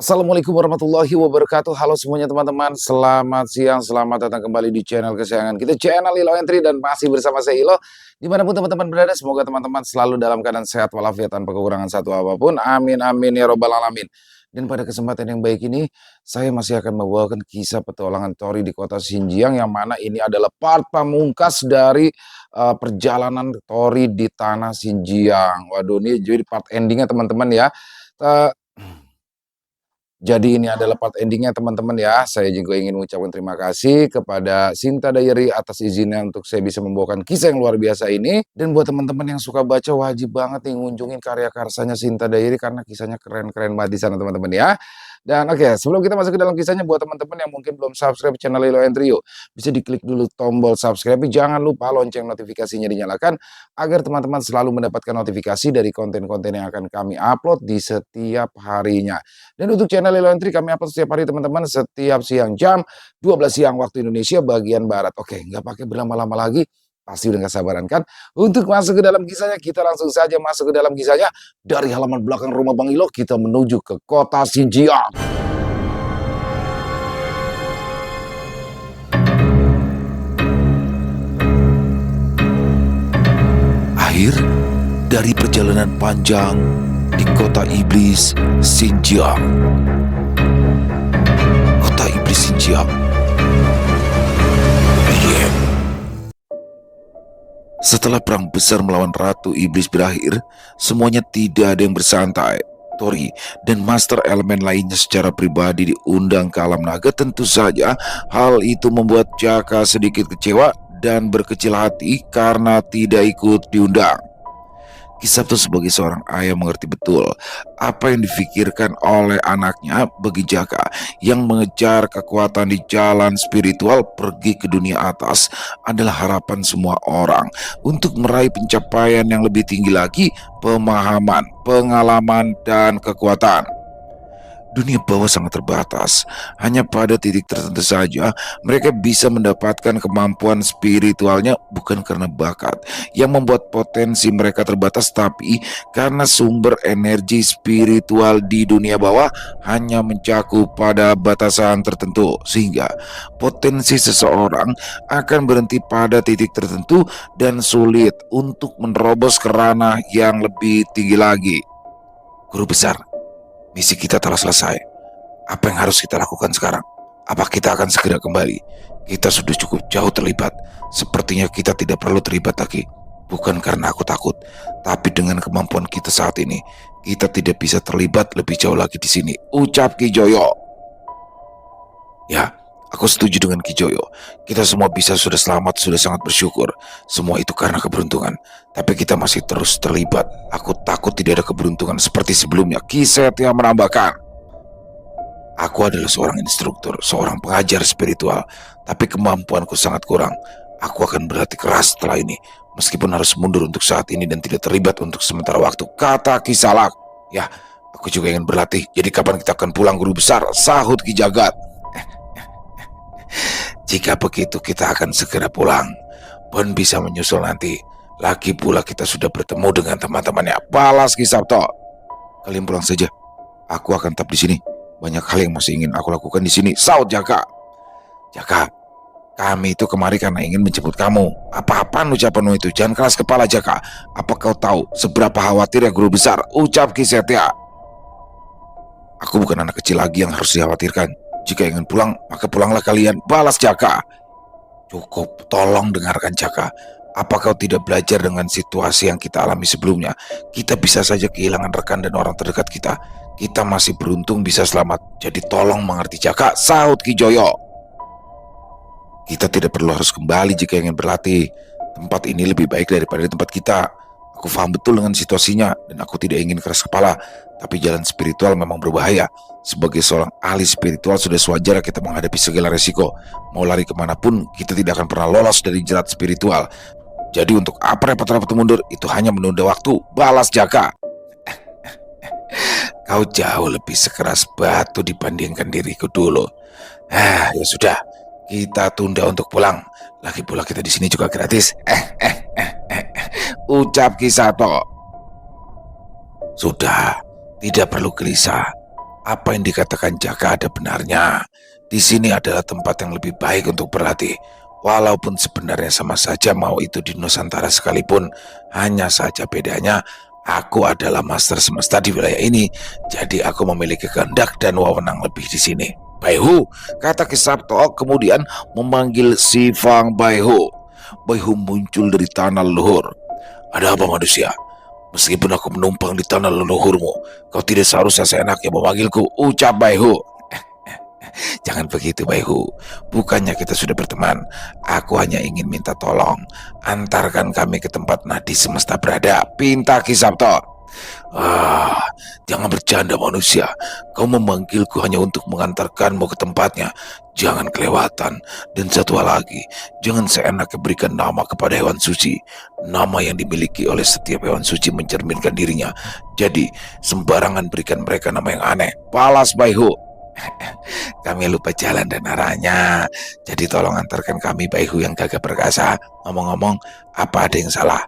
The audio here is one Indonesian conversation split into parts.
Assalamualaikum warahmatullahi wabarakatuh. Halo semuanya teman-teman, selamat siang, selamat datang kembali di channel kesayangan kita, channel Ilo Entry, dan masih bersama saya Ilo. Dimanapun teman-teman berada, semoga teman-teman selalu dalam keadaan sehat walafiat tanpa kekurangan satu apapun. Amin amin ya robbal alamin. Dan pada kesempatan yang baik ini, saya masih akan membawakan kisah petualangan Tori di kota Xinjiang, yang mana ini adalah part pamungkas dari perjalanan Tori di tanah Xinjiang. Waduh, ini jadi part endingnya teman-teman ya. Jadi ini adalah part endingnya teman-teman ya. Saya juga ingin mengucapkan terima kasih kepada Sinta Diary atas izinnya untuk saya bisa membawakan kisah yang luar biasa ini. Dan buat teman-teman yang suka baca, wajib banget nih ngunjungin karya karsanya Sinta Diary, karena kisahnya keren-keren banget di sana teman-teman ya. Dan oke, sebelum kita masuk ke dalam kisahnya, buat teman-teman yang mungkin belum subscribe channel Ilo Entry, yuk bisa diklik dulu tombol subscribe. Jangan lupa lonceng notifikasinya dinyalakan agar teman-teman selalu mendapatkan notifikasi dari konten-konten yang akan kami upload di setiap harinya. Dan untuk channel Ilo Entry kami upload setiap hari teman-teman, setiap siang jam 12 siang waktu Indonesia bagian Barat. Oke, nggak pakai berlama-lama lagi, pasti udah gak sabaran kan untuk masuk ke dalam kisahnya. Kita langsung saja masuk ke dalam kisahnya. Dari halaman belakang rumah Bang Ilo, kita menuju ke kota Xinjiang. Akhir dari perjalanan panjang di kota iblis Xinjiang. Kota iblis Xinjiang. Setelah perang besar melawan Ratu Iblis berakhir, semuanya tidak ada yang bersantai. Tori dan Master Elemen lainnya secara pribadi diundang ke alam naga. Tentu saja hal itu membuat Jaka sedikit kecewa dan berkecil hati karena tidak ikut diundang. Ki Sabto sebagai seorang ayah mengerti betul apa yang difikirkan oleh anaknya. Bagi Jaka yang mengejar kekuatan di jalan spiritual pergi ke dunia atas adalah harapan semua orang untuk meraih pencapaian yang lebih tinggi lagi, pemahaman, pengalaman, dan kekuatan. Dunia bawah sangat terbatas. Hanya pada titik tertentu saja mereka bisa mendapatkan kemampuan spiritualnya, bukan karena bakat yang membuat potensi mereka terbatas, tapi karena sumber energi spiritual di dunia bawah hanya mencakup pada batasan tertentu, sehingga potensi seseorang akan berhenti pada titik tertentu dan sulit untuk menerobos ke ranah yang lebih tinggi lagi. Guru besar, misi kita telah selesai. Apa yang harus kita lakukan sekarang? Apa kita akan segera kembali? Kita sudah cukup jauh terlibat. Sepertinya kita tidak perlu terlibat lagi. Bukan karena aku takut, tapi dengan kemampuan kita saat ini, kita tidak bisa terlibat lebih jauh lagi di sini, ucap Ki Joyo. Ya, aku setuju dengan Ki Joyo. Kita semua bisa sudah selamat, sudah sangat bersyukur. Semua itu karena keberuntungan. Tapi kita masih terus terlibat. Aku takut tidak ada keberuntungan seperti sebelumnya, Ki Setia menambahkan. Aku adalah seorang instruktur, seorang pengajar spiritual, tapi kemampuanku sangat kurang. Aku akan berlatih keras setelah ini, meskipun harus mundur untuk saat ini dan tidak terlibat untuk sementara waktu, kata Ki Salak. Ya, aku juga ingin berlatih. Jadi kapan kita akan pulang, guru besar? Sahut Ki Jagat. Jika begitu kita akan segera pulang. Pun bisa menyusul nanti. Lagi pula kita sudah bertemu dengan teman-temannya, balas Ki Sabto. Kalian pulang saja. Aku akan tetap di sini. Banyak hal yang masih ingin aku lakukan di sini, saut Jaka. Jaka, kami itu kemari karena ingin menjemput kamu. Apa-apaan ucapanmu itu? Jangan keras kepala, Jaka. Apa kau tahu seberapa khawatir ya guru besar? Ucap Ki Setia. Aku bukan anak kecil lagi yang harus dikhawatirkan. Jika ingin pulang, maka pulanglah kalian, balas Jaka. Cukup, tolong dengarkan Jaka. Apa kau tidak belajar dengan situasi yang kita alami sebelumnya? Kita bisa saja kehilangan rekan dan orang terdekat kita. Kita masih beruntung bisa selamat. Jadi tolong mengerti Jaka, sahut Ki Joyo. Kita tidak perlu harus kembali jika ingin berlatih. Tempat ini lebih baik daripada tempat kita. Aku paham betul dengan situasinya dan aku tidak ingin keras kepala. Tapi jalan spiritual memang berbahaya. Sebagai seorang ahli spiritual sudah sewajarnya kita menghadapi segala resiko. Mau lari kemanapun, kita tidak akan pernah lolos dari jerat spiritual. Jadi untuk apa repot-repot mundur? Itu hanya menunda waktu, balas Jaka. Kau jauh lebih sekeras batu dibandingkan diriku dulu. Ya sudah, kita tunda untuk pulang. Lagi pula kita di sini juga gratis. Ucap Ki Sato. Sudah, tidak perlu gelisah. Apa yang dikatakan Jaka ada benarnya. Di sini adalah tempat yang lebih baik untuk berlatih. Walaupun sebenarnya sama saja mau itu di Nusantara sekalipun, hanya saja bedanya aku adalah master semesta di wilayah ini, jadi aku memiliki kehendak dan wewenang lebih di sini. Baihu, kata Ki Sabto kemudian memanggil si Fang Baihu. Baihu muncul dari tanah leluhur. Ada apa manusia? Meskipun aku menumpang di tanah leluhurmu, kau tidak seharusnya seenaknya memanggilku, ucap Baihu. Jangan begitu Baihu, bukannya kita sudah berteman. Aku hanya ingin minta tolong, antarkan kami ke tempat nadi semesta berada, pinta Ki Sabto. Jangan bercanda manusia. Kau memanggilku hanya untuk mengantarkanmu ke tempatnya. Jangan kelewatan. Dan satu hal lagi, jangan seenaknya berikan nama kepada hewan suci. Nama yang dimiliki oleh setiap hewan suci mencerminkan dirinya. Jadi sembarangan berikan mereka nama yang aneh. Balas Baihu. Kami lupa jalan dan arahnya. Jadi tolong antarkan kami Baihu yang gagah perkasa. Ngomong-ngomong, apa ada yang salah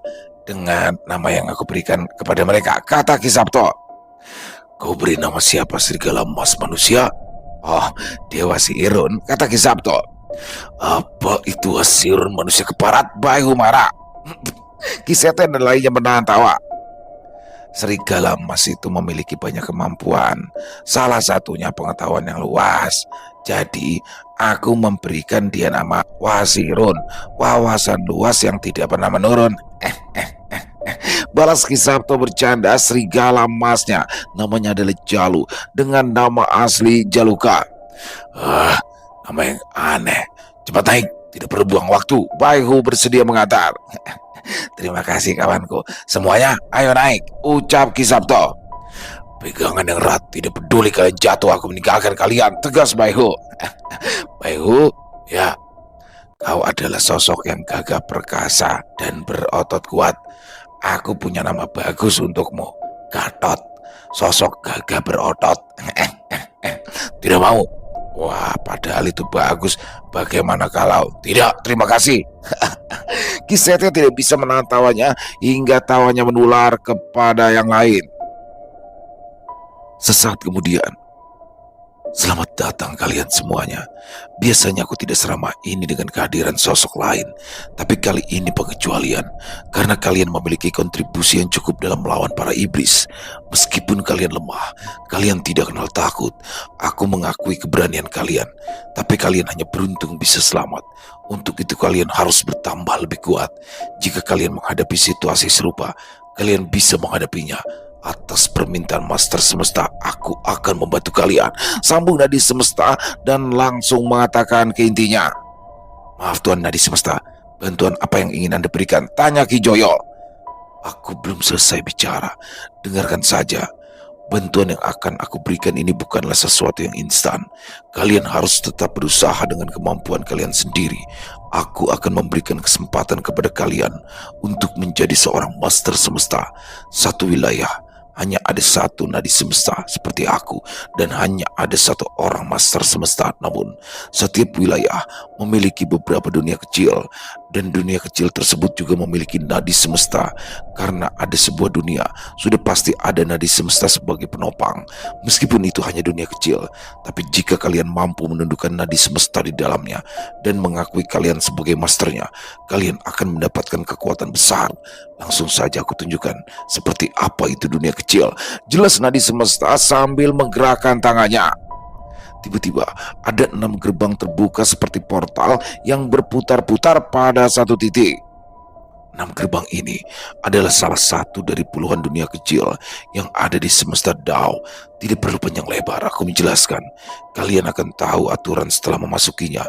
dengan nama yang aku berikan kepada mereka? Kata Ki Sabto. Kau beri nama siapa serigala emas manusia? Oh, Dewa Sirun, kata Ki Sabto. Apa itu Sirun manusia keparat? Baihu marah. Ki Seten dan lainnya menahan tawa. Serigala emas itu memiliki banyak kemampuan, salah satunya pengetahuan yang luas. Jadi aku memberikan dia nama Wasirun, wawasan luas yang tidak pernah menurun. Balas Ki Sabto bercanda. Serigala emasnya namanya adalah Jalu, dengan nama asli Jaluka. Nama yang aneh. Cepat naik, tidak perlu buang waktu. Baihu bersedia mengantar. Terima kasih kawanku. Semuanya ayo naik, ucap Ki Sabto. Pegangan yang erat, tidak peduli kalian jatuh, aku meninggalkan kalian, tegas Baihu. Baihu, ya, kau adalah sosok yang gagah perkasa dan berotot kuat. Aku punya nama bagus untukmu, Gatot, sosok gagah berotot. Tidak mau. Wah, padahal itu bagus. Bagaimana kalau tidak? Terima kasih. Ki Seten tidak bisa menahan tawanya hingga tawanya menular kepada yang lain. Sesaat kemudian, selamat datang kalian semuanya. Biasanya aku tidak seramah ini dengan kehadiran sosok lain, tapi kali ini pengecualian karena kalian memiliki kontribusi yang cukup dalam melawan para iblis. Meskipun kalian lemah, kalian tidak kenal takut. Aku mengakui keberanian kalian, tapi kalian hanya beruntung bisa selamat. Untuk itu kalian harus bertambah lebih kuat. Jika kalian menghadapi situasi serupa, kalian bisa menghadapinya. Atas permintaan Master Semesta, aku akan membantu kalian, sambung Nadi Semesta dan langsung mengatakan ke intinya. Maaf Tuan Nadi Semesta, bantuan apa yang ingin Anda berikan? Tanya Ki Joyo. Aku belum selesai bicara, dengarkan saja. Bantuan yang akan aku berikan ini bukanlah sesuatu yang instan. Kalian harus tetap berusaha dengan kemampuan kalian sendiri. Aku akan memberikan kesempatan kepada kalian untuk menjadi seorang Master Semesta. Satu wilayah hanya ada satu nadi semesta seperti aku, dan hanya ada satu orang Master Semesta. Namun setiap wilayah memiliki beberapa dunia kecil, dan dunia kecil tersebut juga memiliki nadi semesta. Karena ada sebuah dunia, sudah pasti ada nadi semesta sebagai penopang. Meskipun itu hanya dunia kecil, tapi jika kalian mampu menundukkan nadi semesta di dalamnya dan mengakui kalian sebagai masternya, kalian akan mendapatkan kekuatan besar. Langsung saja aku tunjukkan seperti apa itu dunia kecil. Jelas nadi semesta sambil menggerakkan tangannya. Tiba-tiba ada 6 gerbang terbuka seperti portal yang berputar-putar pada satu titik. 6 gerbang ini adalah salah satu dari puluhan dunia kecil yang ada di semesta Dao. Tidak perlu panjang lebar aku menjelaskan. Kalian akan tahu aturan setelah memasukinya.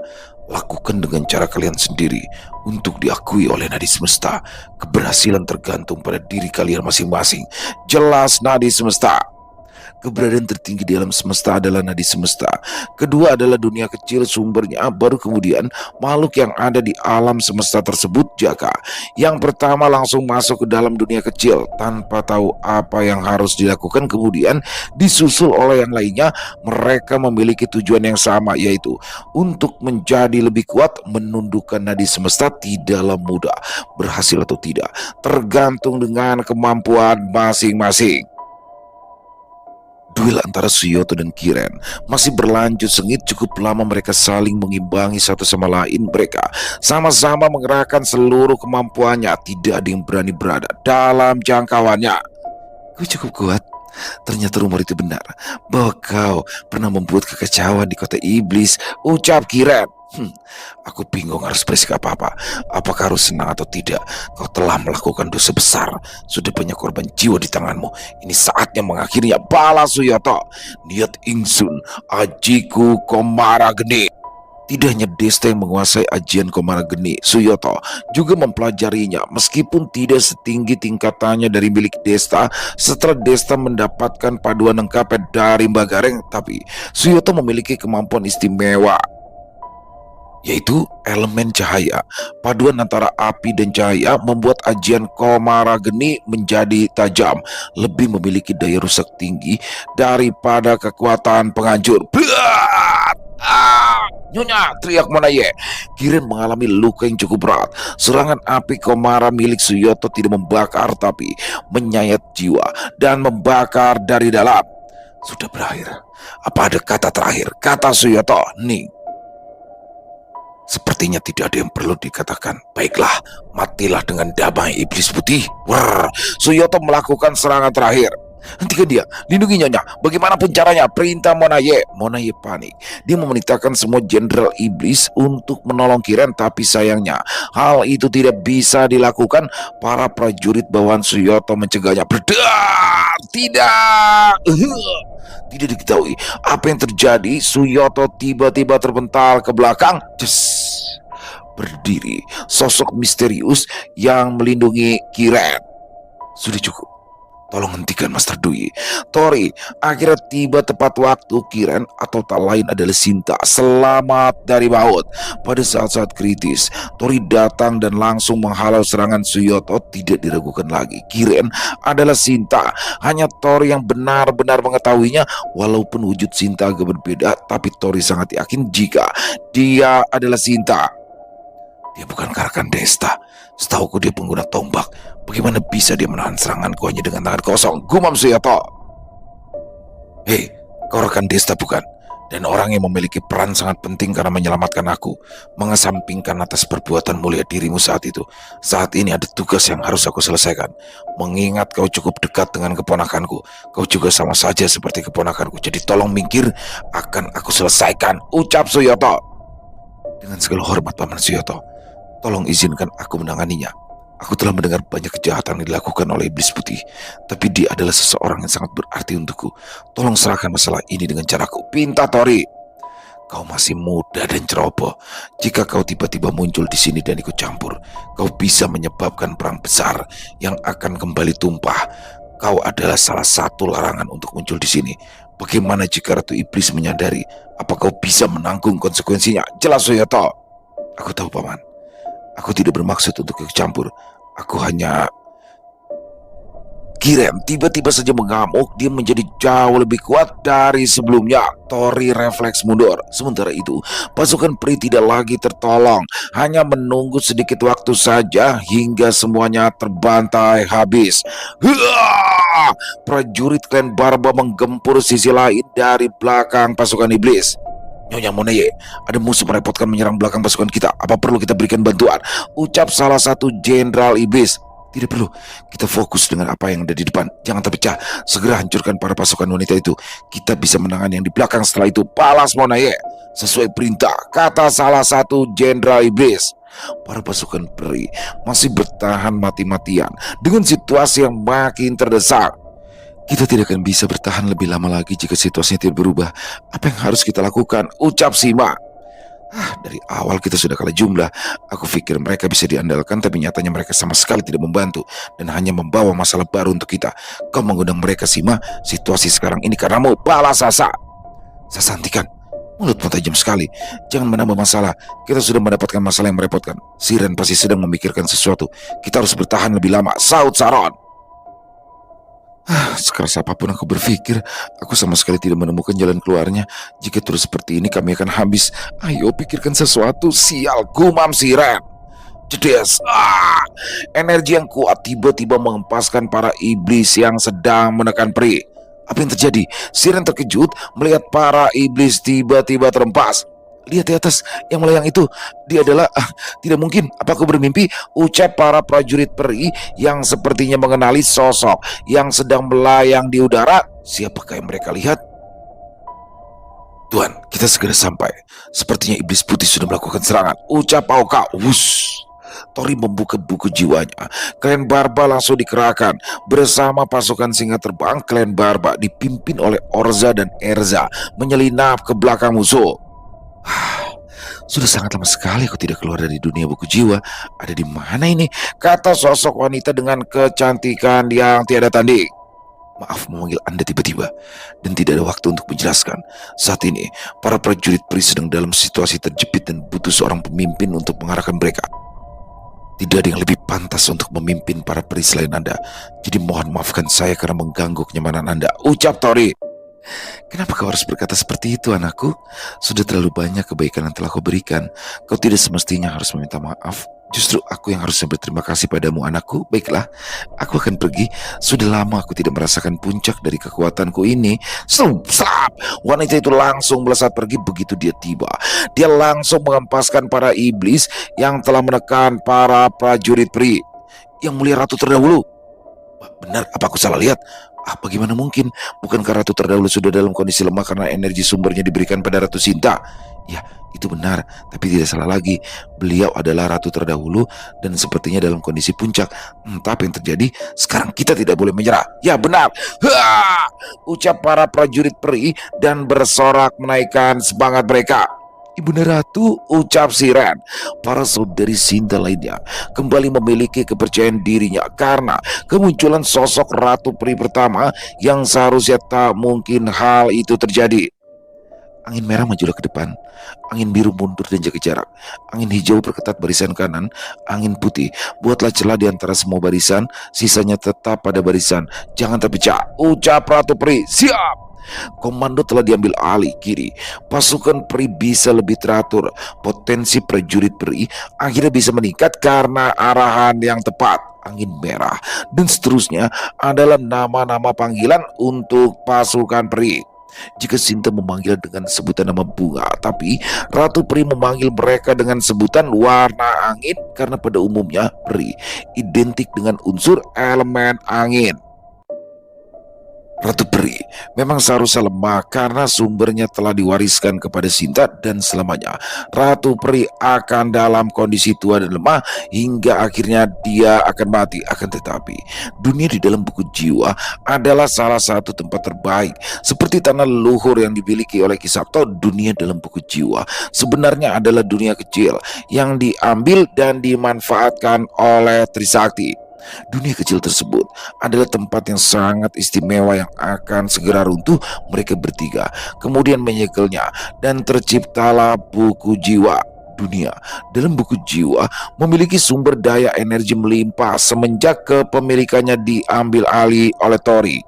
Lakukan dengan cara kalian sendiri untuk diakui oleh nadi semesta. Keberhasilan tergantung pada diri kalian masing-masing. Jelas nadi semesta. Keberadaan tertinggi di alam semesta adalah nadi semesta. Kedua adalah dunia kecil sumbernya, baru kemudian makhluk yang ada di alam semesta tersebut Jaka. Yang pertama langsung masuk ke dalam dunia kecil tanpa tahu apa yang harus dilakukan, kemudian disusul oleh yang lainnya. Mereka memiliki tujuan yang sama, yaitu untuk menjadi lebih kuat. Menundukkan nadi semesta tidaklah mudah. Berhasil atau tidak tergantung dengan kemampuan masing-masing. Duel antara Suyoto dan Kiren masih berlanjut sengit. Cukup lama mereka saling mengimbangi satu sama lain. Mereka sama-sama mengerahkan seluruh kemampuannya. Tidak ada yang berani berada dalam jangkauannya. Kau cukup kuat. Ternyata rumor itu benar, bahwa kau pernah membuat kekacauan di kota iblis, ucap Kiren. Aku bingung harus bersikap apa. Apakah harus senang atau tidak? Kau telah melakukan dosa besar. Sudah banyak korban jiwa di tanganmu. Ini saatnya mengakhirinya. Balas Suyoto. Niat ingsun, ajiku Komara Geni. Tidak hanya Desta yang menguasai ajian Komara Geni, Suyoto juga mempelajarinya meskipun tidak setinggi tingkatannya dari milik Desta. Setelah Desta mendapatkan paduan lengkapnya dari Mbak Gareng, tapi Suyoto memiliki kemampuan istimewa, yaitu elemen cahaya. Paduan antara api dan cahaya membuat ajian Komara Geni menjadi tajam, lebih memiliki daya rusak tinggi daripada kekuatan penghancur. Nyonya, teriak Monaye. Kiren mengalami luka yang cukup berat. Serangan api Komara milik Suyoto tidak membakar, tapi menyayat jiwa dan membakar dari dalam. Sudah berakhir. Apa ada kata terakhir? Kata Suyoto. Ning. Sepertinya tidak ada yang perlu dikatakan. Baiklah, matilah dengan damai iblis putih. Suyoto melakukan serangan terakhir. Hentikan dia, lindungi Nyonya, bagaimanapun caranya. Perintah Monaye. Monaye panik. Dia memerintahkan semua jenderal iblis untuk menolong Kiren, tapi sayangnya hal itu tidak bisa dilakukan. Para prajurit bawahan Suyoto mencegahnya. Berdar! Tidak! Tidak diketahui apa yang terjadi. Suyoto tiba-tiba terpental ke belakang. Berdiri sosok misterius yang melindungi Kiren. Sudah cukup. Tolong hentikan Master Dwi. Tori akhirnya tiba tepat waktu. Kiren atau tak lain adalah Sinta selamat dari maut. Pada saat-saat kritis, Tori datang dan langsung menghalau serangan Suyoto. Tidak diragukan lagi, Kiren adalah Sinta. Hanya Tori yang benar-benar mengetahuinya. Walaupun wujud Sinta agak berbeda, tapi Tori sangat yakin jika dia adalah Sinta. Dia bukan Karakan Desta. Setauku dia pengguna tombak. Bagaimana bisa dia menahan seranganku hanya dengan tangan kosong? Gumam Suyoto. Hei, kau rekan Desta bukan? Dan orang yang memiliki peran sangat penting karena menyelamatkan aku. Mengesampingkan atas perbuatan mulia dirimu saat itu. Saat ini ada tugas yang harus aku selesaikan. Mengingat kau cukup dekat dengan keponakanku. Kau juga sama saja seperti keponakanku. Jadi tolong minggir, akan aku selesaikan, ucap Suyoto. Dengan segala hormat Paman Suyoto, tolong izinkan aku menanganinya. Aku telah mendengar banyak kejahatan yang dilakukan oleh iblis putih, tapi dia adalah seseorang yang sangat berarti untukku. Tolong serahkan masalah ini dengan caraku, pinta Tori. Kau masih muda dan ceroboh. Jika kau tiba-tiba muncul di sini dan ikut campur, kau bisa menyebabkan perang besar yang akan kembali tumpah. Kau adalah salah satu larangan untuk muncul di sini. Bagaimana jika Ratu Iblis menyadari? Apa kau bisa menanggung konsekuensinya? Jelas Suyoto. Aku tahu Paman. Aku tidak bermaksud untuk ikut campur. Aku hanya... Kiren tiba-tiba saja mengamuk. Dia menjadi jauh lebih kuat dari sebelumnya. Tori refleks mundur. Sementara itu, pasukan Pri tidak lagi tertolong. Hanya menunggu sedikit waktu saja hingga semuanya terbantai habis. Prajurit klan Barba menggempur sisi lain dari belakang pasukan iblis. Nyonya Monaye, ada musuh merepotkan menyerang belakang pasukan kita. Apa perlu kita berikan bantuan? Ucap salah satu jenderal iblis. Tidak perlu, kita fokus dengan apa yang ada di depan. Jangan terpecah, segera hancurkan para pasukan wanita itu. Kita bisa menangani yang di belakang setelah itu. Balas Monaye. Sesuai perintah, kata salah satu jenderal iblis. Para pasukan Pri masih bertahan mati-matian dengan situasi yang makin terdesak. Kita tidak akan bisa bertahan lebih lama lagi jika situasinya tidak berubah. Apa yang harus kita lakukan? Ucap Sima. Dari awal kita sudah kalah jumlah. Aku pikir mereka bisa diandalkan, tapi nyatanya mereka sama sekali tidak membantu dan hanya membawa masalah baru untuk kita. Kau mengundang mereka, Sima. Situasi sekarang ini karenamu. Balas Sasa. Sasa, hentikan. Mulutmu tajam sekali. Jangan menambah masalah. Kita sudah mendapatkan masalah yang merepotkan. Siren pasti sedang memikirkan sesuatu. Kita harus bertahan lebih lama. Saud Saron. Sekeras apapun aku berpikir, aku sama sekali tidak menemukan jalan keluarnya. Jika terus seperti ini kami akan habis. Ayo pikirkan sesuatu. Sial, gumam Siren. Jedes. Energi yang kuat tiba-tiba mengempaskan para iblis yang sedang menekan Pri. Apa yang terjadi? Siren terkejut melihat para iblis tiba-tiba terempas. Lihat di atas yang melayang itu, dia adalah tidak mungkin, apa aku bermimpi? Ucap para prajurit peri yang sepertinya mengenali sosok yang sedang melayang di udara. Siapakah yang mereka lihat? Tuan, kita segera sampai. Sepertinya iblis putih sudah melakukan serangan. Ucap Pauka. Wush. Tori membuka buku jiwanya. Klan Barba langsung dikerahkan. Bersama pasukan singa terbang, klan Barba dipimpin oleh Orza dan Erza menyelinap ke belakang musuh. Sudah sangat lama sekali aku tidak keluar dari dunia buku jiwa. Ada di mana ini? Kata sosok wanita dengan kecantikan yang tiada tanding. Maaf memanggil Anda tiba-tiba, dan tidak ada waktu untuk menjelaskan. Saat ini, para prajurit peri sedang dalam situasi terjepit dan butuh seorang pemimpin untuk mengarahkan mereka. Tidak ada yang lebih pantas untuk memimpin para peri selain Anda. Jadi mohon maafkan saya karena mengganggu kenyamanan Anda. Ucap Tori. Kenapa kau harus berkata seperti itu, anakku? Sudah terlalu banyak kebaikan yang telah kau berikan. Kau tidak semestinya harus meminta maaf. Justru aku yang harusnya berterima kasih padamu, anakku. Baiklah, aku akan pergi. Sudah lama aku tidak merasakan puncak dari kekuatanku ini. Slap! Wanita itu langsung melesat pergi begitu dia tiba. Dia langsung menghempaskan para iblis yang telah menekan para prajurit peri. Yang mulia ratu terdahulu. Benar, apa aku salah lihat? Bagaimana mungkin? Bukankah ratu terdahulu sudah dalam kondisi lemah karena energi sumbernya diberikan pada Ratu Sinta? Ya, itu benar, tapi tidak salah lagi. Beliau adalah ratu terdahulu dan sepertinya dalam kondisi puncak. Entah apa yang terjadi, sekarang kita tidak boleh menyerah. Ya, benar. Ucap para prajurit peri dan bersorak menaikkan semangat mereka. Ibunda Ratu, ucap Siren. Para saudari Sinta lainnya kembali memiliki kepercayaan dirinya karena kemunculan sosok Ratu Peri pertama yang seharusnya tak mungkin hal itu terjadi. Angin merah majulah ke depan, angin biru mundur dan jaga jarak, angin hijau perketat barisan kanan, angin putih buatlah celah di antara semua barisan, sisanya tetap pada barisan, jangan terpecah. Ucap Ratu Peri. Siap. Komando telah diambil alih kiri. Pasukan peri bisa lebih teratur. Potensi prajurit peri akhirnya bisa meningkat karena arahan yang tepat. Angin merah dan seterusnya adalah nama-nama panggilan untuk pasukan peri. Jika Sinta memanggil dengan sebutan nama bunga, tapi Ratu Peri memanggil mereka dengan sebutan warna angin karena pada umumnya peri identik dengan unsur elemen angin. Ratu Peri memang seharusnya lemah karena sumbernya telah diwariskan kepada Sinta dan selamanya Ratu Peri akan dalam kondisi tua dan lemah hingga akhirnya dia akan mati. Akan tetapi dunia di dalam buku jiwa adalah salah satu tempat terbaik. Seperti tanah leluhur yang dimiliki oleh Kisabto, dunia dalam buku jiwa sebenarnya adalah dunia kecil yang diambil dan dimanfaatkan oleh Trisakti. Dunia kecil tersebut adalah tempat yang sangat istimewa yang akan segera runtuh. Mereka bertiga kemudian menyegelnya dan terciptalah buku jiwa. Dunia dalam buku jiwa memiliki sumber daya energi melimpah semenjak kepemilikannya diambil alih oleh Tori.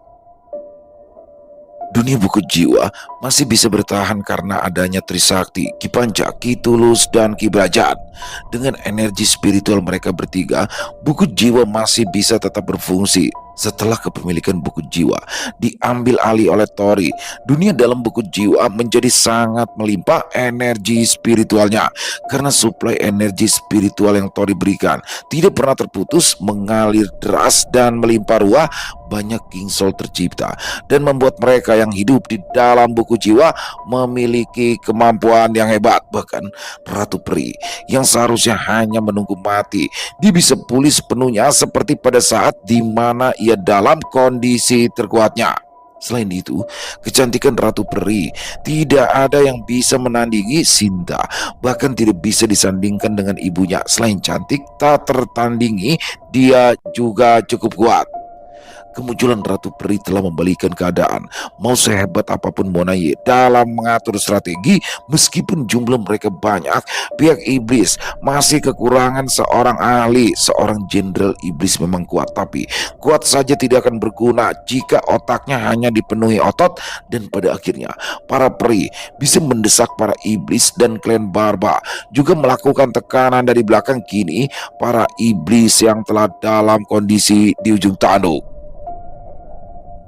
Dunia buku jiwa masih bisa bertahan karena adanya Trisakti, Ki Panca, Ki Tulus, dan Ki Brajat. Dengan energi spiritual mereka bertiga, buku jiwa masih bisa tetap berfungsi. Setelah kepemilikan buku jiwa diambil alih oleh Tori, dunia dalam buku jiwa menjadi sangat melimpah energi spiritualnya karena suplai energi spiritual yang Tori berikan tidak pernah terputus, mengalir deras dan melimpah ruah. Banyak King Soul tercipta dan membuat mereka yang hidup di dalam buku jiwa memiliki kemampuan yang hebat. Bahkan Ratu Peri yang seharusnya hanya menunggu mati, dia bisa pulih sepenuhnya seperti pada saat di mana ia dalam kondisi terkuatnya. Selain itu, kecantikan Ratu Peri tidak ada yang bisa menandingi Sinta, bahkan tidak bisa disandingkan dengan ibunya. Selain cantik, tak tertandingi, dia juga cukup kuat. Kemunculan Ratu Peri telah membalikan keadaan. Mau sehebat apapun Monaye dalam mengatur strategi, meskipun jumlah mereka banyak, pihak iblis masih kekurangan seorang ahli. Seorang jenderal iblis memang kuat, tapi kuat saja tidak akan berguna jika otaknya hanya dipenuhi otot. Dan pada akhirnya para peri bisa mendesak para iblis dan klan Barba juga melakukan tekanan dari belakang. Kini para iblis yang telah dalam kondisi di ujung tanduk.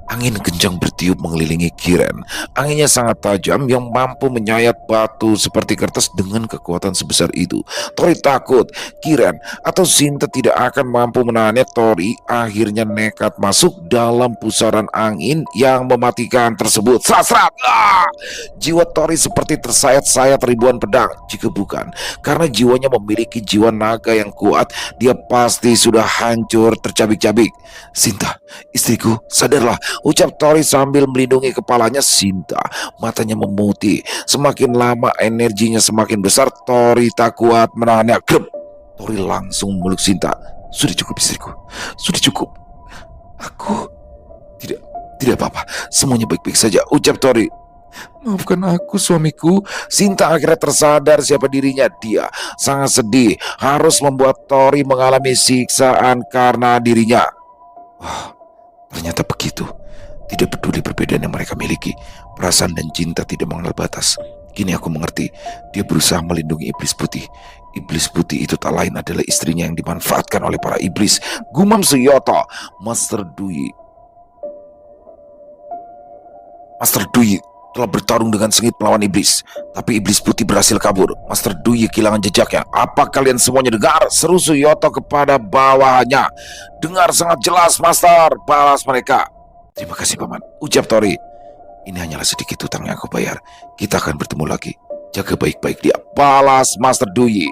Angin kencang bertiup mengelilingi Kiren. Anginnya sangat tajam yang mampu menyayat batu seperti kertas dengan kekuatan sebesar itu. Tori takut Kiren atau Sinta tidak akan mampu menahannya. Tori akhirnya nekat masuk dalam pusaran angin yang mematikan tersebut. Sasrat! Ah! Jiwa Tori seperti tersayat-sayat ribuan pedang. Jika bukan karena jiwanya memiliki jiwa naga yang kuat, dia pasti sudah hancur tercabik-cabik. Sinta, istriku, sadarlah, ucap Tori sambil melindungi kepalanya. Sinta, matanya memutih. Semakin lama energinya semakin besar. Tori tak kuat menahannya. Grep! Tori langsung memeluk Sinta. Sudah cukup istriku, sudah cukup. Aku tidak apa-apa. Semuanya baik-baik saja, ucap Tori. Maafkan aku suamiku. Sinta akhirnya tersadar siapa dirinya. Dia sangat sedih harus membuat Tori mengalami siksaan karena dirinya. Wah, ternyata begitu. Tidak peduli perbedaan yang mereka miliki, perasaan dan cinta tidak mengenal batas. Kini aku mengerti, dia berusaha melindungi iblis putih. Iblis putih itu tak lain adalah istrinya yang dimanfaatkan oleh para iblis. Gumam Suyoto. Master Dui telah bertarung dengan sengit melawan iblis, tapi iblis putih berhasil kabur. Master Dui kehilangan jejaknya. Apa kalian semuanya dengar? Seru Suyoto kepada bawahannya. Dengar sangat jelas, Master, balas mereka. Terima kasih, Paman, ucap Tori. Ini hanyalah sedikit hutang yang aku bayar. Kita akan bertemu lagi. Jaga baik-baik dia, balas Master Dui.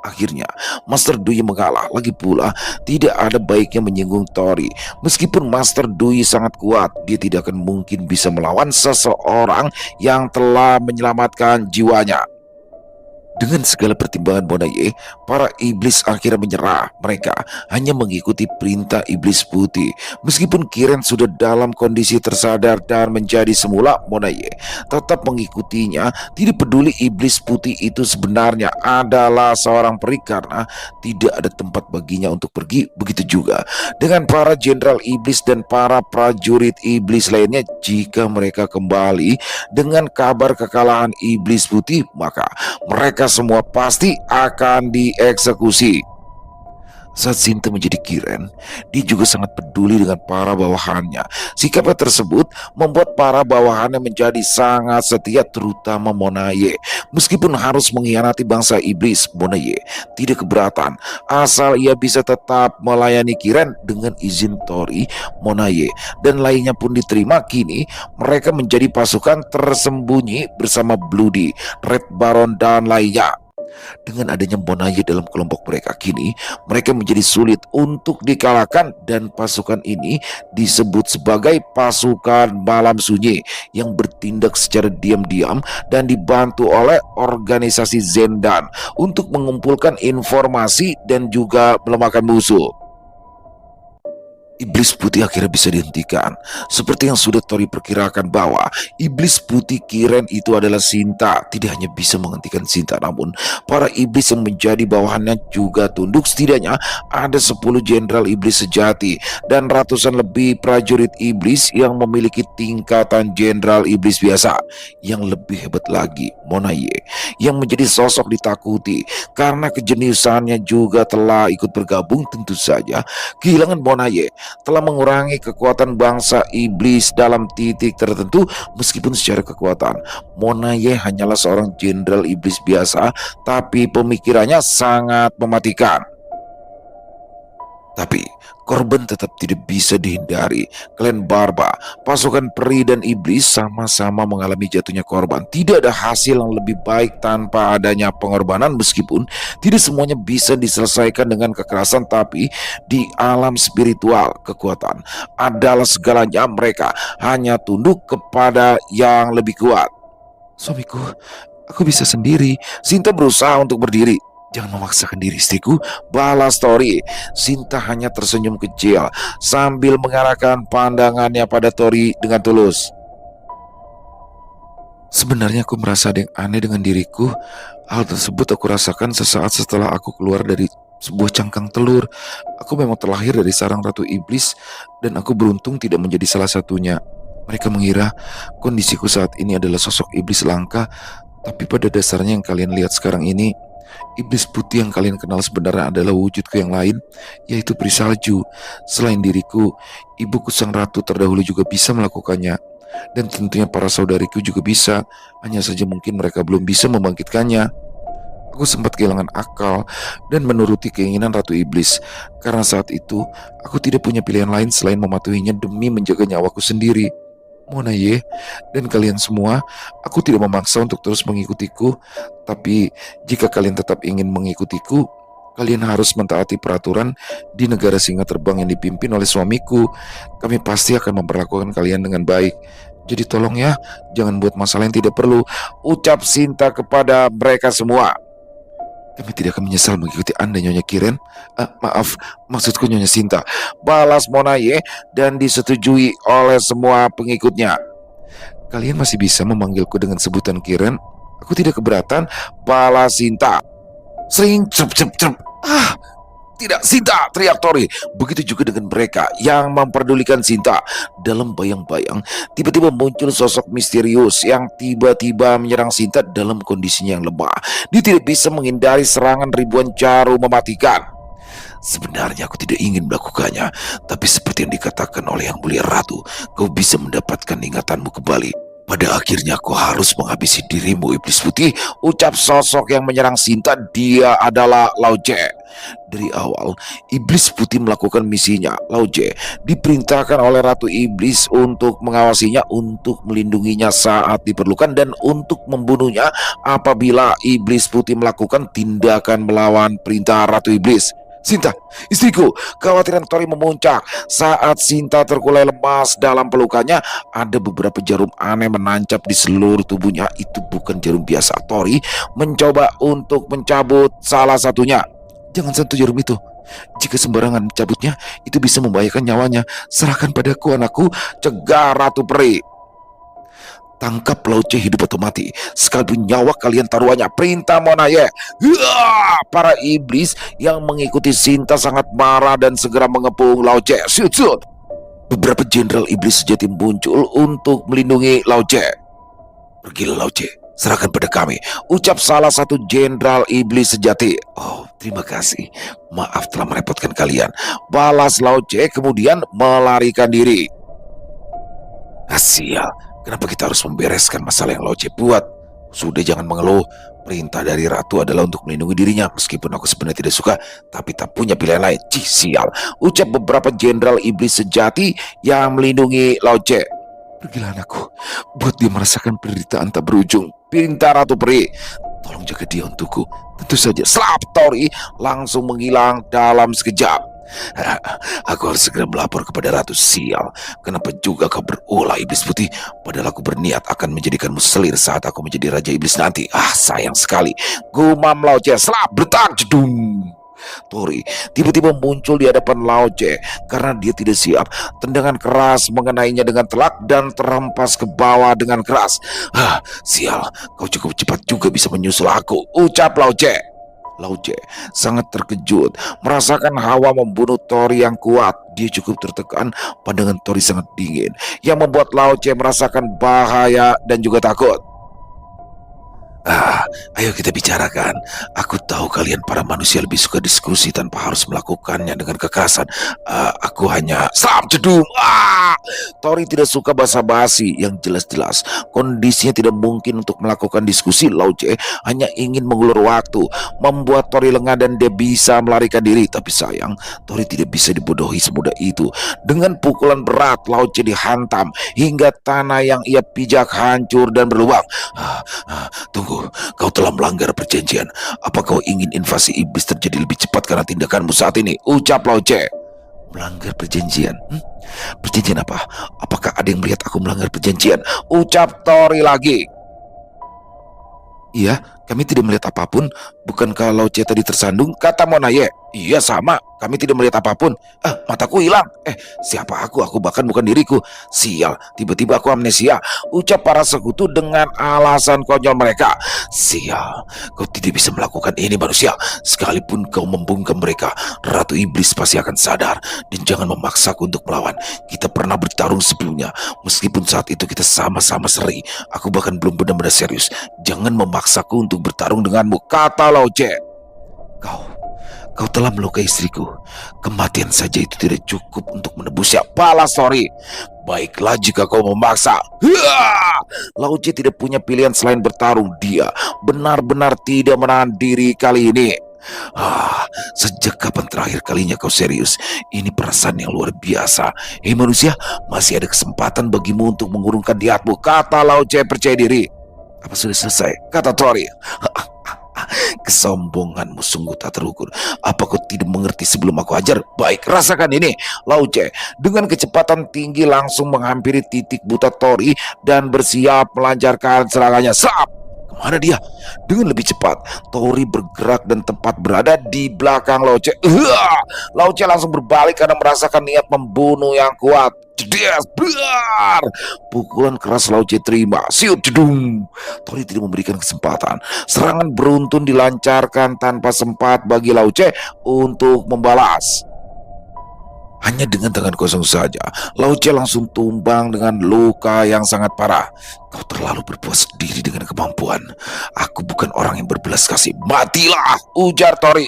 Akhirnya Master Dui mengalah. Lagi pula tidak ada baiknya menyinggung Tori. Meskipun Master Dui sangat kuat, dia tidak akan mungkin bisa melawan seseorang yang telah menyelamatkan jiwanya. Dengan segala pertimbangan Bonaye, para iblis akhirnya menyerah. Mereka hanya mengikuti perintah iblis putih. Meskipun Kiren sudah dalam kondisi tersadar dan menjadi semula, Bonaye tetap mengikutinya. Tidak peduli iblis putih itu sebenarnya adalah seorang peri, karena tidak ada tempat baginya untuk pergi. Begitu juga dengan para jenderal iblis dan para prajurit iblis lainnya. Jika mereka kembali dengan kabar kekalahan iblis putih, maka mereka semua pasti akan dieksekusi. Saat Sinta menjadi Kiren, dia juga sangat peduli dengan para bawahannya. Sikapnya tersebut membuat para bawahannya menjadi sangat setia, terutama Monaye. Meskipun harus mengkhianati bangsa iblis, Monaye tidak keberatan asal ia bisa tetap melayani Kiren. Dengan izin Tori, Monaye dan lainnya pun diterima. Kini mereka menjadi pasukan tersembunyi bersama Bloody, Red Baron dan lainnya. Dengan adanya Bonaye dalam kelompok mereka, kini mereka menjadi sulit untuk dikalahkan, dan pasukan ini disebut sebagai pasukan malam sunyi yang bertindak secara diam-diam dan dibantu oleh organisasi Zendan untuk mengumpulkan informasi dan juga melemahkan musuh. Iblis putih akhirnya bisa dihentikan. Seperti yang sudah Tori perkirakan bahwa iblis putih Kiren itu adalah Sinta. Tidak hanya bisa menghentikan Sinta, namun para iblis yang menjadi bawahannya juga tunduk. Setidaknya ada 10 jenderal iblis sejati dan ratusan lebih prajurit iblis yang memiliki tingkatan jenderal iblis biasa. Yang lebih hebat lagi, Monaye yang menjadi sosok ditakuti karena kejeniusannya juga telah ikut bergabung. Tentu saja kehilangan Monaye telah mengurangi kekuatan bangsa iblis dalam titik tertentu. Meskipun secara kekuatan Monaye hanyalah seorang jenderal iblis biasa, tapi pemikirannya sangat mematikan. Tapi korban tetap tidak bisa dihindari. Klan Barba, pasukan peri dan iblis sama-sama mengalami jatuhnya korban. Tidak ada hasil yang lebih baik tanpa adanya pengorbanan. Meskipun tidak semuanya bisa diselesaikan dengan kekerasan, tapi di alam spiritual kekuatan adalah segalanya. Mereka hanya tunduk kepada yang lebih kuat. Suamiku, aku bisa sendiri. Sinta berusaha untuk berdiri. Jangan memaksakan diri, istriku, balas Tori. Sinta hanya tersenyum kecil sambil mengarahkan pandangannya pada Tori dengan tulus. Sebenarnya aku merasa ada yang aneh dengan diriku. Hal tersebut aku rasakan sesaat setelah aku keluar dari sebuah cangkang telur. Aku memang terlahir dari sarang Ratu Iblis, dan aku beruntung tidak menjadi salah satunya. Mereka mengira kondisiku saat ini adalah sosok iblis langka, tapi pada dasarnya yang kalian lihat sekarang ini Iblis putih yang kalian kenal sebenarnya adalah wujudku yang lain, yaitu peri salju. Selain diriku, ibuku sang ratu terdahulu juga bisa melakukannya. Dan tentunya para saudariku juga bisa, hanya saja mungkin mereka belum bisa membangkitkannya. Aku sempat kehilangan akal dan menuruti keinginan Ratu Iblis. Karena saat itu, aku tidak punya pilihan lain selain mematuhinya demi menjaga nyawaku sendiri. Monaye dan kalian semua, aku tidak memaksa untuk terus mengikutiku. Tapi jika kalian tetap ingin mengikutiku, kalian harus mentaati peraturan di negara singa terbang yang dipimpin oleh suamiku. Kami pasti akan memperlakukan kalian dengan baik. Jadi tolong ya, jangan buat masalah yang tidak perlu, ucap Sinta kepada mereka semua. Kami tidak akan menyesal mengikuti Anda, Nyonya Kiren. Maaf, maksudku Nyonya Sinta, balas Monaye dan disetujui oleh semua pengikutnya. Kalian masih bisa memanggilku dengan sebutan Kiren. Aku tidak keberatan, balas Sinta. Sering cep. Tidak, Sinta, teriak Tori. Begitu juga dengan mereka yang memperdulikan Sinta. Dalam bayang-bayang, tiba-tiba muncul sosok misterius yang tiba-tiba menyerang Sinta dalam kondisinya yang lemah. Dia tidak bisa menghindari serangan ribuan jarum mematikan. Sebenarnya aku tidak ingin melakukannya, tapi seperti yang dikatakan oleh Yang Mulia Ratu, kau bisa mendapatkan ingatanmu kembali. Pada akhirnya aku harus menghabisi dirimu, Iblis Putih, ucap sosok yang menyerang Sinta. Dia adalah Lao Je. Dari awal, Iblis Putih melakukan misinya. Lao Je diperintahkan oleh Ratu Iblis untuk mengawasinya, untuk melindunginya saat diperlukan, dan untuk membunuhnya apabila Iblis Putih melakukan tindakan melawan perintah Ratu Iblis. Sinta, istriku, kekhawatiran Tori memuncak. Saat Sinta terkulai lemas dalam pelukannya, ada beberapa jarum aneh menancap di seluruh tubuhnya. Itu bukan jarum biasa. Tori mencoba untuk mencabut salah satunya. Jangan sentuh jarum itu. Jika sembarangan mencabutnya, itu bisa membahayakan nyawanya. Serahkan padaku, anakku, cegah Ratu Peri. Tangkap Lao Je hidup atau mati, sekalipun nyawa kalian taruhannya, perintah Monaye. Para iblis yang mengikuti Sinta sangat marah dan segera mengepung Lao Je. Shoot. Beberapa jenderal iblis sejati muncul untuk melindungi Lao Je. Pergilah Lao Je, serahkan pada kami, ucap salah satu jenderal iblis sejati. Oh, terima kasih, maaf telah merepotkan kalian, balas Lao Je kemudian melarikan diri. Sial, kenapa kita harus membereskan masalah yang Lao Je buat? Sudah, jangan mengeluh. Perintah dari Ratu adalah untuk melindungi dirinya. Meskipun aku sebenarnya tidak suka, tapi tak punya pilihan lain. Sial, ucap beberapa jenderal iblis sejati yang melindungi Lao Je. Pergilah anakku, buat dia merasakan penderitaan tak berujung, perintah Ratu Peri. Tolong jaga dia untukku. Tentu saja. Slap, Tori langsung menghilang dalam sekejap. Aku harus segera melapor kepada Ratu. Sial, kenapa juga kau berulah, Iblis Putih? Padahal aku berniat akan menjadikanmu selir saat aku menjadi Raja Iblis nanti. Sayang sekali, gumam Lao Je. Slap, bertak, jedung. Tori tiba-tiba muncul di hadapan Lao Je. Karena dia tidak siap, tendangan keras mengenainya dengan telak dan terhempas ke bawah dengan keras. Sial, kau cukup cepat juga bisa menyusul aku, ucap Lao Je. Lao Je sangat terkejut merasakan hawa membunuh Tori yang kuat. Dia cukup tertekan, pandangan Tori sangat dingin yang membuat Lao Je merasakan bahaya dan juga takut. Ayo kita bicarakan. Aku tahu kalian para manusia lebih suka diskusi tanpa harus melakukannya dengan kekerasan. Aku hanya Slam jedung. Tori tidak suka basa-basi. Yang jelas-jelas kondisinya tidak mungkin untuk melakukan diskusi. Lao Je hanya ingin mengulur waktu, membuat Tori lengah dan dia bisa melarikan diri. Tapi sayang, Tori tidak bisa dibodohi semudah itu. Dengan pukulan berat, Lao Je dihantam hingga tanah yang ia pijak hancur dan berlubang. Tunggu, kau telah melanggar perjanjian. Apa kau ingin invasi iblis terjadi lebih cepat karena tindakanmu saat ini? Ucap Lao Je. Melanggar perjanjian? Perjanjian apa? Apakah ada yang melihat aku melanggar perjanjian? Ucap Tori lagi. Iya, kami tidak melihat apapun. Bukankah Lao Je tadi tersandung? Kata Monaye. Iya sama, kami tidak melihat apapun. Mataku hilang. Siapa aku? Aku bahkan bukan diriku. Sial, tiba-tiba aku amnesia. Ucap para sekutu dengan alasan konyol mereka. Sial, kau tidak bisa melakukan ini manusia. Sekalipun kau membungkam mereka, Ratu Iblis pasti akan sadar. Dan jangan memaksaku untuk melawan. Kita pernah bertarung sebelumnya. Meskipun saat itu kita sama-sama seri. Aku bahkan belum benar-benar serius. Jangan memaksaku untuk bertarung denganmu, kata Lao Che. Kau telah melukai istriku. Kematian saja itu tidak cukup untuk menebusnya, balas Tori. Baiklah jika kau memaksa. Lao Che tidak punya pilihan selain bertarung. Dia benar-benar tidak menahan diri kali ini. Sejak kapan terakhir kalinya kau serius? Ini perasaan yang luar biasa. Hei manusia, masih ada kesempatan bagimu untuk mengurungkan niatmu, kata Lao Che percaya diri. Apa sudah selesai? Kata Tori. Kesombonganmu sungguh tak terukur. Apa kau tidak mengerti sebelum aku ajar? Baik, rasakan ini. Lao Che dengan kecepatan tinggi langsung menghampiri titik buta Tori dan bersiap melancarkan serangannya. Sap! Kemana dia? Dengan lebih cepat, Tori bergerak dan tepat berada di belakang Lao Che. Lao Che langsung berbalik karena merasakan niat membunuh yang kuat. Cedes, bear! Pukulan keras Lao Che terima. Siut, jedung. Tori tidak memberikan kesempatan. Serangan beruntun dilancarkan tanpa sempat bagi Lao Che untuk membalas. Hanya dengan tangan kosong saja, Lao Che langsung tumbang dengan luka yang sangat parah. Kau terlalu berpuas diri dengan kemampuan. Aku bukan orang yang berbelas kasih. Matilah, ujar Tori.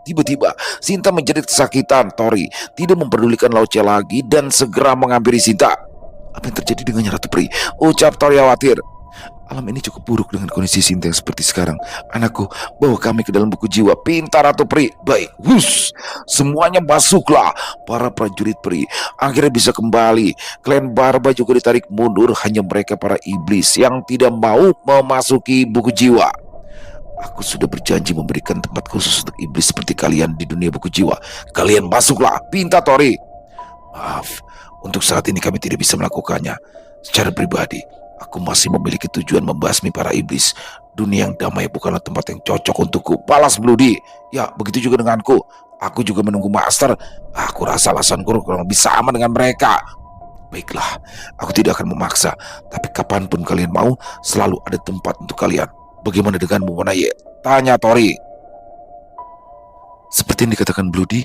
Tiba-tiba, Sinta menjerit kesakitan. Tori tidak memperdulikan Lao Che lagi dan segera menghampiri Sinta. Apa yang terjadi dengannya Ratu Pri? Ucap Tori khawatir. Alam ini cukup buruk dengan kondisi Sinta yang seperti sekarang. Anakku, bawa kami ke dalam buku jiwa, pinta Ratu Pri. Baik, semuanya masuklah. Para prajurit Pri akhirnya bisa kembali. Klan Barba juga ditarik mundur. Hanya mereka para iblis yang tidak mau memasuki buku jiwa. Aku sudah berjanji memberikan tempat khusus untuk iblis seperti kalian di dunia buku jiwa. Kalian masuklah, pinta Tori. Maaf, untuk saat ini kami tidak bisa melakukannya. Secara pribadi, aku masih memiliki tujuan membasmi para iblis. Dunia yang damai bukanlah tempat yang cocok untukku, balas Bloody. Ya, begitu juga denganku. Aku juga menunggu Master. Aku rasa alasanku kurang lebih sama dengan mereka. Baiklah, aku tidak akan memaksa. Tapi kapanpun kalian mau, selalu ada tempat untuk kalian. Bagaimana denganmu, Monaye? Tanya Tori. Seperti yang dikatakan Bloody,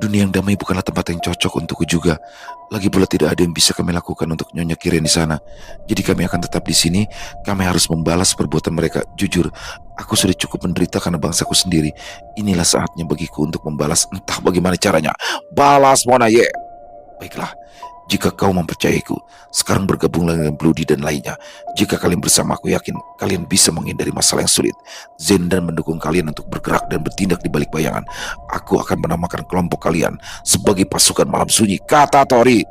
dunia yang damai bukanlah tempat yang cocok untukku juga. Lagi pula tidak ada yang bisa kami lakukan untuk Nyonya Kiren di sana. Jadi kami akan tetap di sini. Kami harus membalas perbuatan mereka. Jujur, aku sudah cukup menderita karena bangsaku sendiri. Inilah saatnya bagiku untuk membalas, entah bagaimana caranya. Balas Monaye. Baiklah, jika kau mempercayaiku, sekarang bergabunglah dengan Bloody dan lainnya. Jika kalian bersama, aku yakin kalian bisa menghindari masalah yang sulit. Zendan mendukung kalian untuk bergerak dan bertindak di balik bayangan. Aku akan menamakan kelompok kalian sebagai pasukan malam sunyi, kata Tori.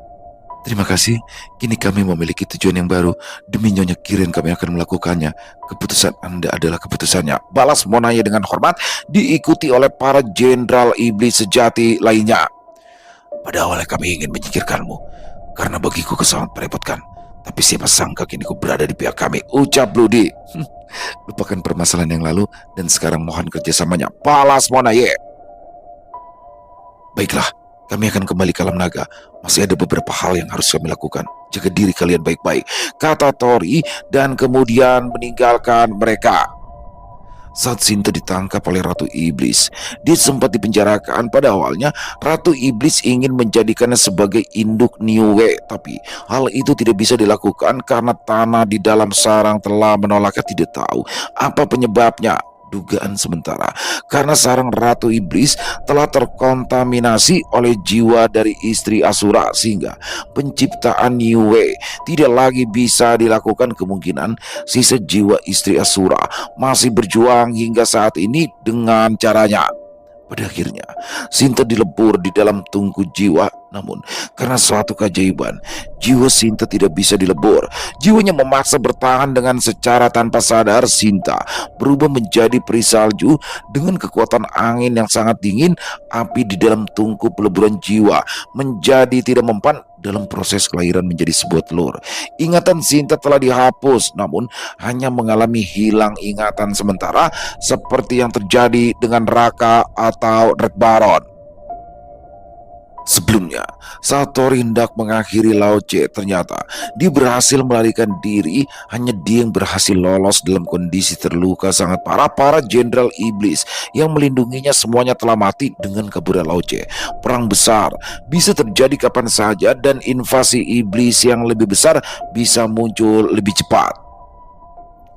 Terima kasih, kini kami memiliki tujuan yang baru. Demi Nyonya Kiren kami akan melakukannya. Keputusan Anda adalah keputusannya, balas Monaye dengan hormat, diikuti oleh para jenderal iblis sejati lainnya. Pada awalnya kami ingin menyingkirkanmu, karena bagiku kau sangat merepotkan. Tapi siapa sangka kini kau berada di pihak kami, ucap Bloody. Lupakan permasalahan yang lalu dan sekarang mohon kerjasamanya, balas Monaye. Baiklah, kami akan kembali ke alam naga. Masih ada beberapa hal yang harus kami lakukan. Jaga diri kalian baik-baik, kata Tori dan kemudian meninggalkan mereka. Saat Sinta ditangkap oleh Ratu Iblis, dia sempat dipenjarakan. Pada awalnya, Ratu Iblis ingin menjadikannya sebagai induk Niue, tapi hal itu tidak bisa dilakukan karena tanah di dalam sarang telah menolaknya. Tidak tahu apa penyebabnya. Dugaan sementara karena sarang Ratu Iblis telah terkontaminasi oleh jiwa dari istri Asura sehingga penciptaan Niue tidak lagi bisa dilakukan. Kemungkinan sisa jiwa istri Asura masih berjuang hingga saat ini dengan caranya. Pada akhirnya, Sinta dilebur di dalam tungku jiwa. Namun, karena suatu keajaiban, jiwa Sinta tidak bisa dilebur. Jiwanya memaksa bertahan dengan secara tanpa sadar. Sinta berubah menjadi peri salju dengan kekuatan angin yang sangat dingin. Api di dalam tungku peleburan jiwa menjadi tidak mempan dalam proses kelahiran menjadi sebuah telur. Ingatan Sinta telah dihapus, namun hanya mengalami hilang ingatan sementara seperti yang terjadi dengan Raka atau Red Baron. Sebelumnya, saat Tori hendak mengakhiri Lauce, ternyata dia berhasil melarikan diri. Hanya dia yang berhasil lolos dalam kondisi terluka sangat parah. Para jenderal iblis yang melindunginya semuanya telah mati dengan kaburnya Lauce. Perang besar bisa terjadi kapan saja dan invasi iblis yang lebih besar bisa muncul lebih cepat.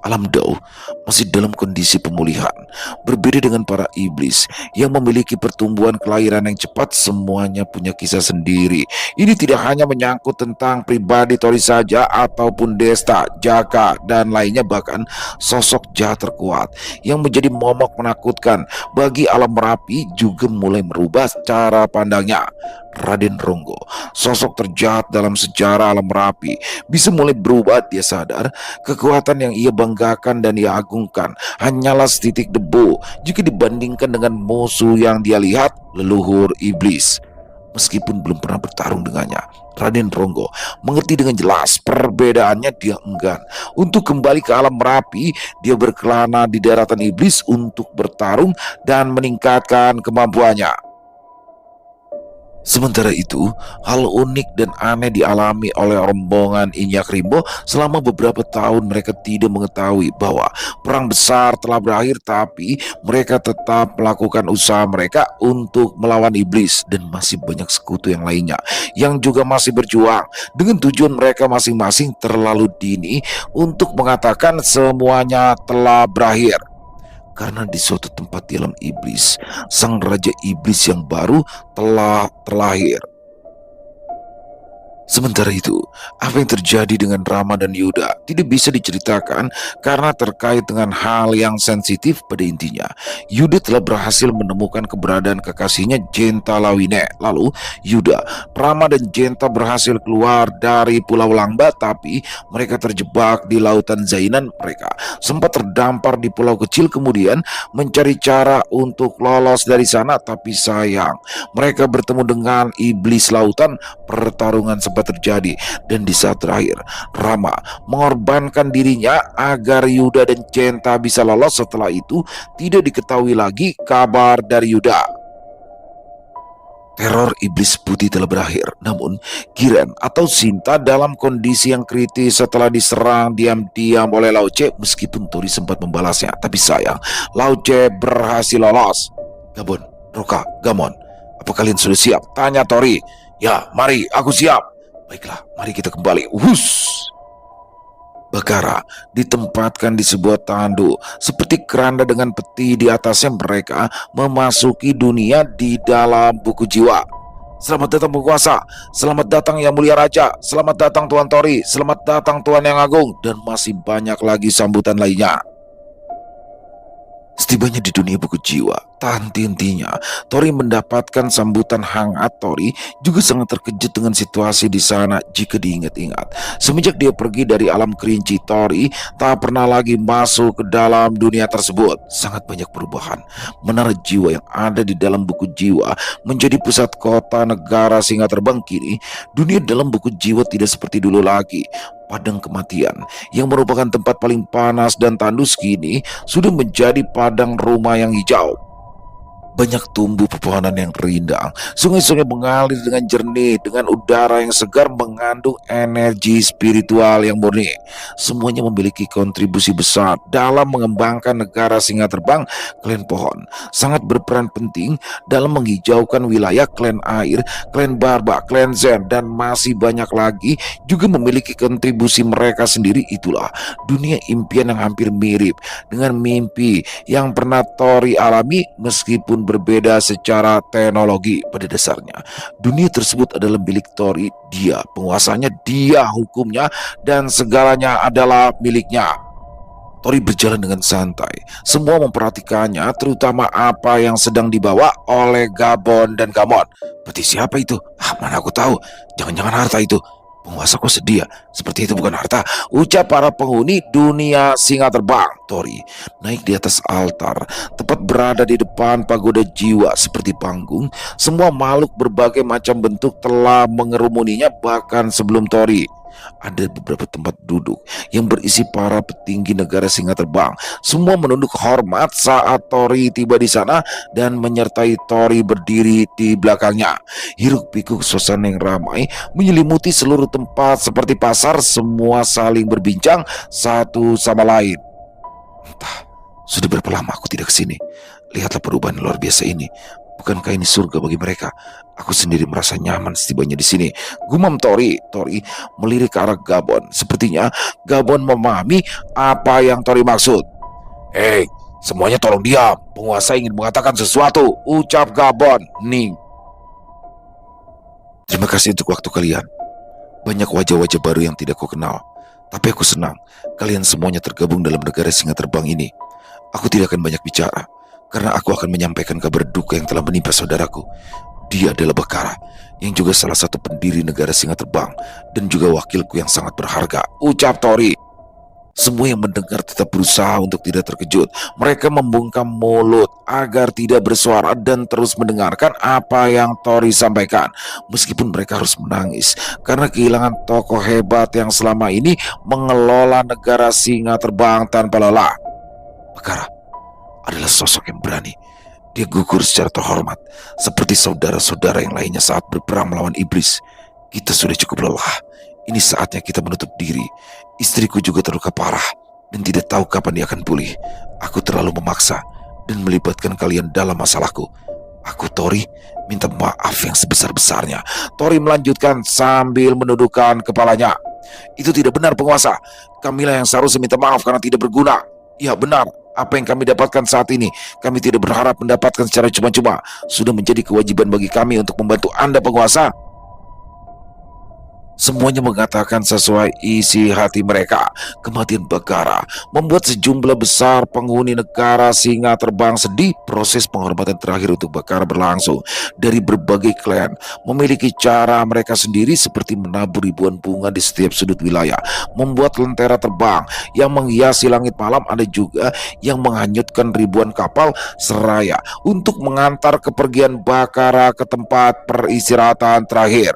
Alam Dao masih dalam kondisi pemulihan. Berbeda dengan para iblis yang memiliki pertumbuhan kelahiran yang cepat, semuanya punya kisah sendiri. Ini tidak hanya menyangkut tentang pribadi Tori saja, ataupun Desta, Jaka, dan lainnya, bahkan sosok jahat terkuat yang menjadi momok menakutkan bagi alam Merapi juga mulai merubah cara pandangnya. Raden Ronggo, sosok terjahat dalam sejarah alam Merapi, bisa mulai berubah. Dia sadar kekuatan yang ia banggakan dan ia agungkan hanyalah setitik debu jika dibandingkan dengan musuh yang dia lihat, leluhur iblis. Meskipun belum pernah bertarung dengannya, Raden Ronggo mengerti dengan jelas perbedaannya. Dia enggan untuk kembali ke alam Merapi. Dia berkelana di daratan iblis untuk bertarung dan meningkatkan kemampuannya. Sementara itu, hal unik dan aneh dialami oleh rombongan Inyak Rimbo. Selama beberapa tahun mereka tidak mengetahui bahwa perang besar telah berakhir, tapi mereka tetap melakukan usaha mereka untuk melawan iblis. Dan masih banyak sekutu yang lainnya yang juga masih berjuang dengan tujuan mereka masing-masing. Terlalu dini untuk mengatakan semuanya telah berakhir, karena di suatu tempat di alam iblis, sang raja iblis yang baru telah terlahir. Sementara itu, apa yang terjadi dengan Rama dan Yuda tidak bisa diceritakan karena terkait dengan hal yang sensitif. Pada intinya, Yuda telah berhasil menemukan keberadaan kekasihnya Jenta Lawine. Lalu Yuda, Rama, dan Jenta berhasil keluar dari Pulau Langba, tapi mereka terjebak di lautan Zainan. Mereka sempat terdampar di pulau kecil, kemudian mencari cara untuk lolos dari sana, tapi sayang, mereka bertemu dengan iblis lautan. Pertarungan sempat terjadi, dan di saat terakhir Rama mengorbankan dirinya agar Yuda dan Jenta bisa lolos. Setelah itu tidak diketahui lagi kabar dari Yuda. Teror iblis putih telah berakhir, namun Kiren atau Sinta dalam kondisi yang kritis setelah diserang diam-diam oleh Lauce. Meskipun Tori sempat membalasnya, tapi sayang, Lauce berhasil lolos. Gabon, Roka, Gamon, apa kalian sudah siap? Tanya Tori. Ya, mari, aku siap. Baiklah, mari kita kembali. Bakara ditempatkan di sebuah tanduk seperti keranda dengan peti di atasnya. Mereka memasuki dunia di dalam buku jiwa. Selamat datang penguasa, selamat datang yang mulia raja, selamat datang Tuan Tori, selamat datang Tuan yang agung, dan masih banyak lagi sambutan lainnya. Setibanya di dunia buku jiwa, tak henti-hentinya Tori mendapatkan sambutan hangat. Tori juga sangat terkejut dengan situasi di sana jika diingat-ingat. Semenjak dia pergi dari alam kerinci, Tori tak pernah lagi masuk ke dalam dunia tersebut. Sangat banyak perubahan. Menara jiwa yang ada di dalam buku jiwa menjadi pusat kota negara singa terbang. Kini dunia dalam buku jiwa tidak seperti dulu lagi. Padang kematian yang merupakan tempat paling panas dan tandus kini sudah menjadi padang rumah yang hijau. Banyak tumbuh pepohonan yang rindang, sungai-sungai mengalir dengan jernih, dengan udara yang segar mengandung energi spiritual yang murni. Semuanya memiliki kontribusi besar dalam mengembangkan negara singa terbang. Klan pohon sangat berperan penting dalam menghijaukan wilayah. Klan air, klan barba, klan zen, dan masih banyak lagi juga memiliki kontribusi mereka sendiri. Itulah dunia impian yang hampir mirip dengan mimpi yang pernah Tori alami. Meskipun berbeda secara teknologi, pada dasarnya dunia tersebut adalah milik Tori. Dia penguasanya, dia hukumnya, dan segalanya adalah miliknya. Tori berjalan dengan santai. Semua memperhatikannya, terutama apa yang sedang dibawa oleh Gabon dan Gamon. Peti siapa itu? Mana aku tahu. Jangan-jangan harta itu. Penguasa kok sedia? Seperti itu bukan harta, ucap para penghuni dunia singa terbang. Tori naik di atas altar, tepat berada di depan pagoda jiwa seperti panggung. Semua makhluk berbagai macam bentuk telah mengerumuninya bahkan sebelum Tori. Ada beberapa tempat duduk yang berisi para petinggi negara singa terbang. Semua menunduk hormat saat Tori tiba di sana dan menyertai Tori berdiri di belakangnya. Hiruk pikuk suasana yang ramai menyelimuti seluruh tempat seperti pasar. Semua saling berbincang satu sama lain. Entah, sudah berapa lama aku tidak ke sini. Lihatlah perubahan luar biasa ini. Bukankah ini surga bagi mereka? Aku sendiri merasa nyaman setibanya di sini. Gumam Tori. Tori melirik ke arah Gabon. Sepertinya Gabon memahami apa yang Tori maksud. Hei, semuanya tolong diam. Penguasa ingin mengatakan sesuatu, ucap Gabon. Ning. Terima kasih untuk waktu kalian. Banyak wajah-wajah baru yang tidak ku kenal. Tapi aku senang kalian semuanya tergabung dalam negara singa terbang ini. Aku tidak akan banyak bicara, karena aku akan menyampaikan kabar duka yang telah menimpa saudaraku. Dia adalah Bakara, yang juga salah satu pendiri negara singa terbang, dan juga wakilku yang sangat berharga, ucap Tori. Semua yang mendengar tetap berusaha untuk tidak terkejut. Mereka membungkam mulut agar tidak bersuara dan terus mendengarkan apa yang Tori sampaikan. Meskipun mereka harus menangis karena kehilangan tokoh hebat yang selama ini mengelola negara singa terbang tanpa lelah. Bakara adalah sosok yang berani. Dia gugur secara terhormat, seperti saudara-saudara yang lainnya saat berperang melawan iblis. Kita sudah cukup lelah. Ini saatnya kita menutup diri. Istriku juga terluka parah dan tidak tahu kapan dia akan pulih. Aku terlalu memaksa dan melibatkan kalian dalam masalahku. Aku, Tori, minta maaf yang sebesar-besarnya. Tori melanjutkan sambil menundukkan kepalanya. Itu tidak benar, penguasa. Kamilah yang seharusnya minta maaf karena tidak berguna. Ya, benar. Apa yang kami dapatkan saat ini, kami tidak berharap mendapatkan secara cuma-cuma. Sudah menjadi kewajiban bagi kami untuk membantu Anda, penguasa. Semuanya mengatakan sesuai isi hati mereka. Kematian Bakara membuat sejumlah besar penghuni negara singa terbang sedih. Proses penghormatan terakhir untuk Bakara berlangsung. Dari berbagai klan memiliki cara mereka sendiri, seperti menabur ribuan bunga di setiap sudut wilayah, membuat lentera terbang yang menghiasi langit malam. Ada juga yang menghanyutkan ribuan kapal seraya untuk mengantar kepergian Bakara ke tempat peristirahatan terakhir.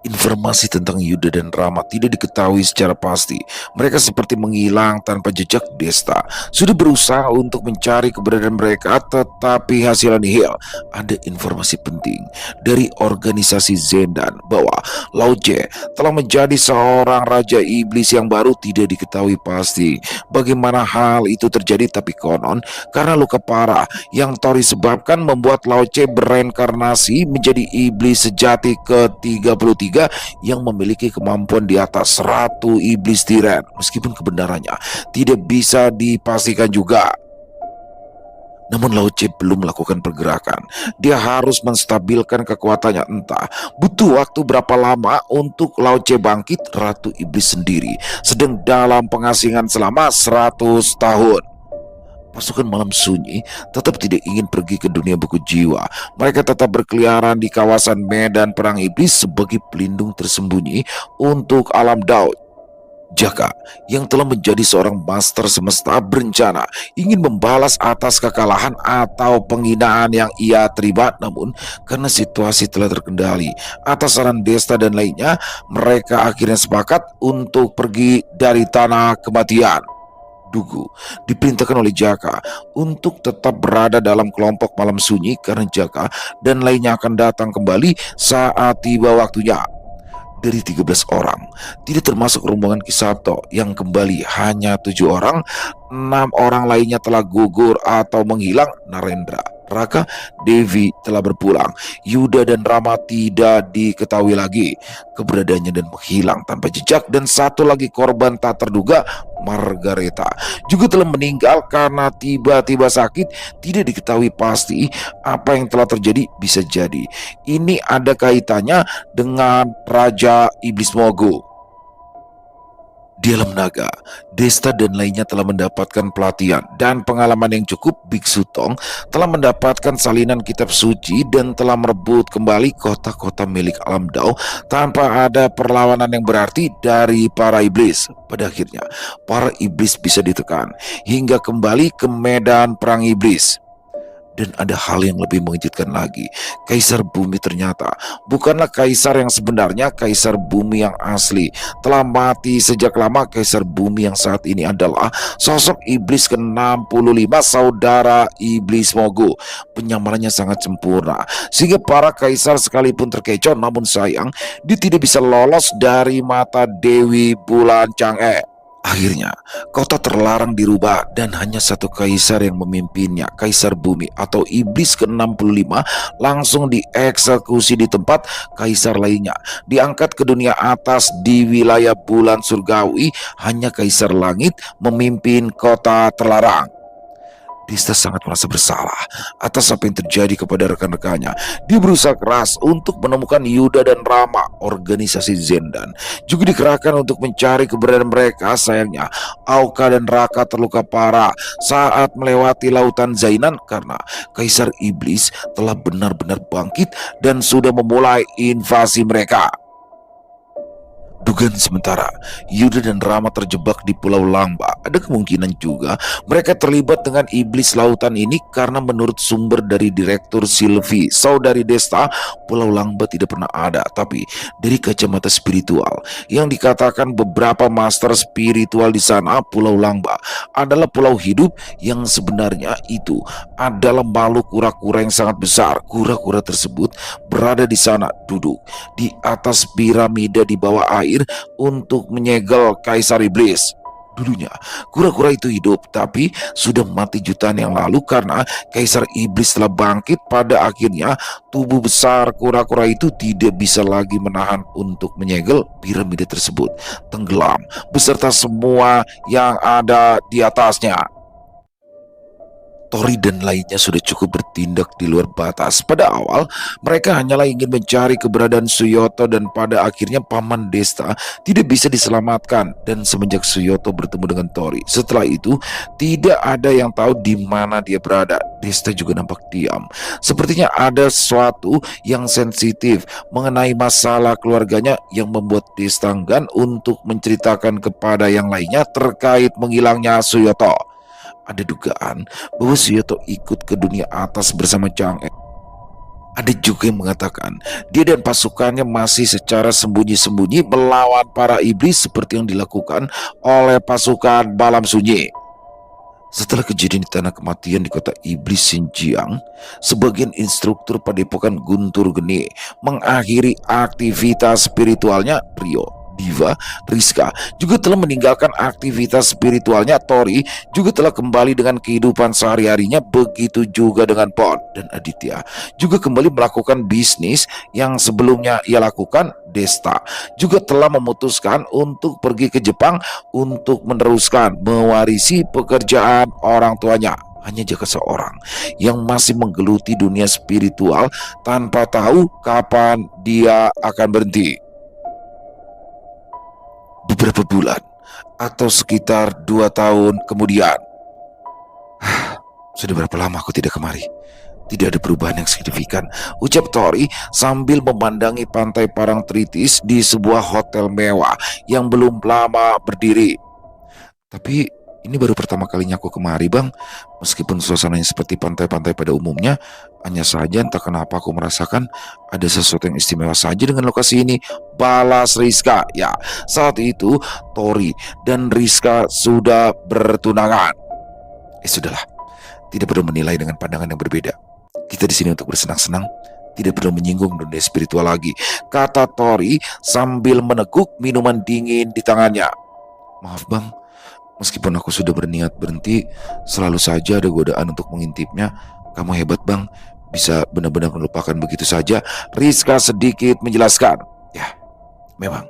Informasi tentang Yuda dan Rama tidak diketahui secara pasti. Mereka seperti menghilang tanpa jejak. Desta sudah berusaha untuk mencari keberadaan mereka, tetapi hasilnya nihil. Ada informasi penting dari organisasi Zendan bahwa Lao Tse telah menjadi seorang raja iblis yang baru. Tidak diketahui pasti bagaimana hal itu terjadi, tapi konon karena luka parah yang Tori sebabkan membuat Lao Tse bereinkarnasi menjadi iblis sejati ke-33 yang memiliki kemampuan di atas ratu iblis tiran. Meskipun kebenarannya tidak bisa dipastikan juga. Namun Lao Tse belum melakukan pergerakan. Dia harus menstabilkan kekuatannya. Entah butuh waktu berapa lama untuk Lao Tse bangkit. Ratu iblis sendiri sedang dalam pengasingan selama 100 tahun. Pasukan malam sunyi tetap tidak ingin pergi ke dunia buku jiwa. Mereka tetap berkeliaran di kawasan medan perang iblis sebagai pelindung tersembunyi untuk alam Daud. Jaka yang telah menjadi seorang master semesta berencana ingin membalas atas kekalahan atau penghinaan yang ia terima. Namun karena situasi telah terkendali atas saran Desta dan lainnya, mereka akhirnya sepakat untuk pergi dari tanah kematian. Dugu diperintahkan oleh Jaka untuk tetap berada dalam kelompok malam sunyi karena Jaka dan lainnya akan datang kembali saat tiba waktunya. Dari 13 orang, tidak termasuk rombongan Kisato yang kembali hanya 7 orang. 6 orang lainnya telah gugur atau menghilang. Narendra, Raka, Devi telah berpulang. Yuda dan Rama tidak diketahui lagi keberadaannya dan menghilang tanpa jejak. Dan satu lagi korban tak terduga, Margareta, juga telah meninggal karena tiba-tiba sakit. Tidak diketahui pasti apa yang telah terjadi. Bisa jadi ini ada kaitannya dengan Raja Iblis Mogo. Di alam naga, Desta dan lainnya telah mendapatkan pelatihan dan pengalaman yang cukup. Biksu Tong telah mendapatkan salinan kitab suci dan telah merebut kembali kota-kota milik alam Dao tanpa ada perlawanan yang berarti dari para iblis. Pada akhirnya, para iblis bisa ditekan hingga kembali ke medan perang iblis. Dan ada hal yang lebih mengejutkan lagi. Kaisar Bumi ternyata bukanlah kaisar yang sebenarnya. Kaisar Bumi yang asli telah mati sejak lama. Kaisar Bumi yang saat ini adalah sosok iblis ke-65, saudara iblis Mogu. Penyamarannya sangat sempurna sehingga para kaisar sekalipun terkecoh, namun sayang dia tidak bisa lolos dari mata Dewi Bulan Chang'e. Akhirnya, kota terlarang dirubah dan hanya satu kaisar yang memimpinnya. Kaisar Bumi atau iblis ke-65 langsung dieksekusi di tempat. Kaisar lainnya diangkat ke dunia atas di wilayah bulan surgawi. Hanya kaisar langit memimpin kota terlarang. Desta sangat merasa bersalah atas apa yang terjadi kepada rekan-rekannya. Dia berusaha keras untuk menemukan Yuda dan Rama. Organisasi Zendan juga dikerahkan untuk mencari keberadaan mereka. Sayangnya, Auka dan Raka terluka parah saat melewati lautan Zainan karena Kaisar Iblis telah benar-benar bangkit dan sudah memulai invasi mereka. Dugaan sementara, Yuda dan Rama terjebak di Pulau Lamba. Ada kemungkinan juga mereka terlibat dengan iblis lautan ini karena menurut sumber dari Direktur Sylvie, saudari Desta, Pulau Lamba tidak pernah ada. Tapi dari kacamata spiritual yang dikatakan beberapa master spiritual di sana, Pulau Lamba adalah pulau hidup yang sebenarnya itu adalah makhluk kura-kura yang sangat besar. Kura-kura tersebut berada di sana, duduk di atas piramida di bawah air untuk menyegel Kaisar Iblis. Dulunya, kura-kura itu hidup, tapi sudah mati jutaan yang lalu karena Kaisar Iblis telah bangkit. Pada akhirnya, tubuh besar kura-kura itu tidak bisa lagi menahan untuk menyegel piramida tersebut. Tenggelam beserta semua yang ada di atasnya. Tori dan lainnya sudah cukup bertindak di luar batas. Pada awal, mereka hanyalah ingin mencari keberadaan Suyoto dan pada akhirnya Paman Desta tidak bisa diselamatkan. Dan semenjak Suyoto bertemu dengan Tori, setelah itu tidak ada yang tahu di mana dia berada. Desta juga nampak diam. Sepertinya ada sesuatu yang sensitif mengenai masalah keluarganya yang membuat Desta enggan untuk menceritakan kepada yang lainnya terkait menghilangnya Suyoto. Ada dugaan bahwa Suyoto ikut ke dunia atas bersama Chang'e. Ada juga yang mengatakan dia dan pasukannya masih secara sembunyi-sembunyi melawan para iblis seperti yang dilakukan oleh pasukan Balam Sunyi. Setelah kejadian di tanah kematian di kota iblis Xinjiang, sebagian instruktur padepokan Guntur Geni mengakhiri aktivitas spiritualnya. Rio, Diva, Rizka juga telah meninggalkan aktivitas spiritualnya. Tori juga telah kembali dengan kehidupan sehari-harinya. Begitu juga dengan Pon dan Aditya juga kembali melakukan bisnis yang sebelumnya ia lakukan. Desta juga telah memutuskan untuk pergi ke Jepang untuk meneruskan mewarisi pekerjaan orang tuanya. Hanya jika seorang yang masih menggeluti dunia spiritual tanpa tahu kapan dia akan berhenti. Beberapa bulan atau sekitar 2 tahun kemudian. Sudah berapa lama aku tidak kemari? Tidak ada perubahan yang signifikan, ucap Tori sambil memandangi pantai Parangtritis di sebuah hotel mewah yang belum lama berdiri. Tapi ini baru pertama kalinya aku kemari, Bang. Meskipun suasananya seperti pantai-pantai pada umumnya, hanya saja entah kenapa aku merasakan ada sesuatu yang istimewa saja dengan lokasi ini. Balas Rizka. Ya, saat itu Tori dan Rizka sudah bertunangan. Sudahlah, tidak perlu menilai dengan pandangan yang berbeda. Kita di sini untuk bersenang-senang, tidak perlu menyinggung dunia spiritual lagi, kata Tori sambil meneguk minuman dingin di tangannya. Maaf, Bang. Meskipun aku sudah berniat berhenti, selalu saja ada godaan untuk mengintipnya. Kamu hebat, Bang. Bisa benar-benar melupakan begitu saja. Rizka sedikit menjelaskan. Ya, memang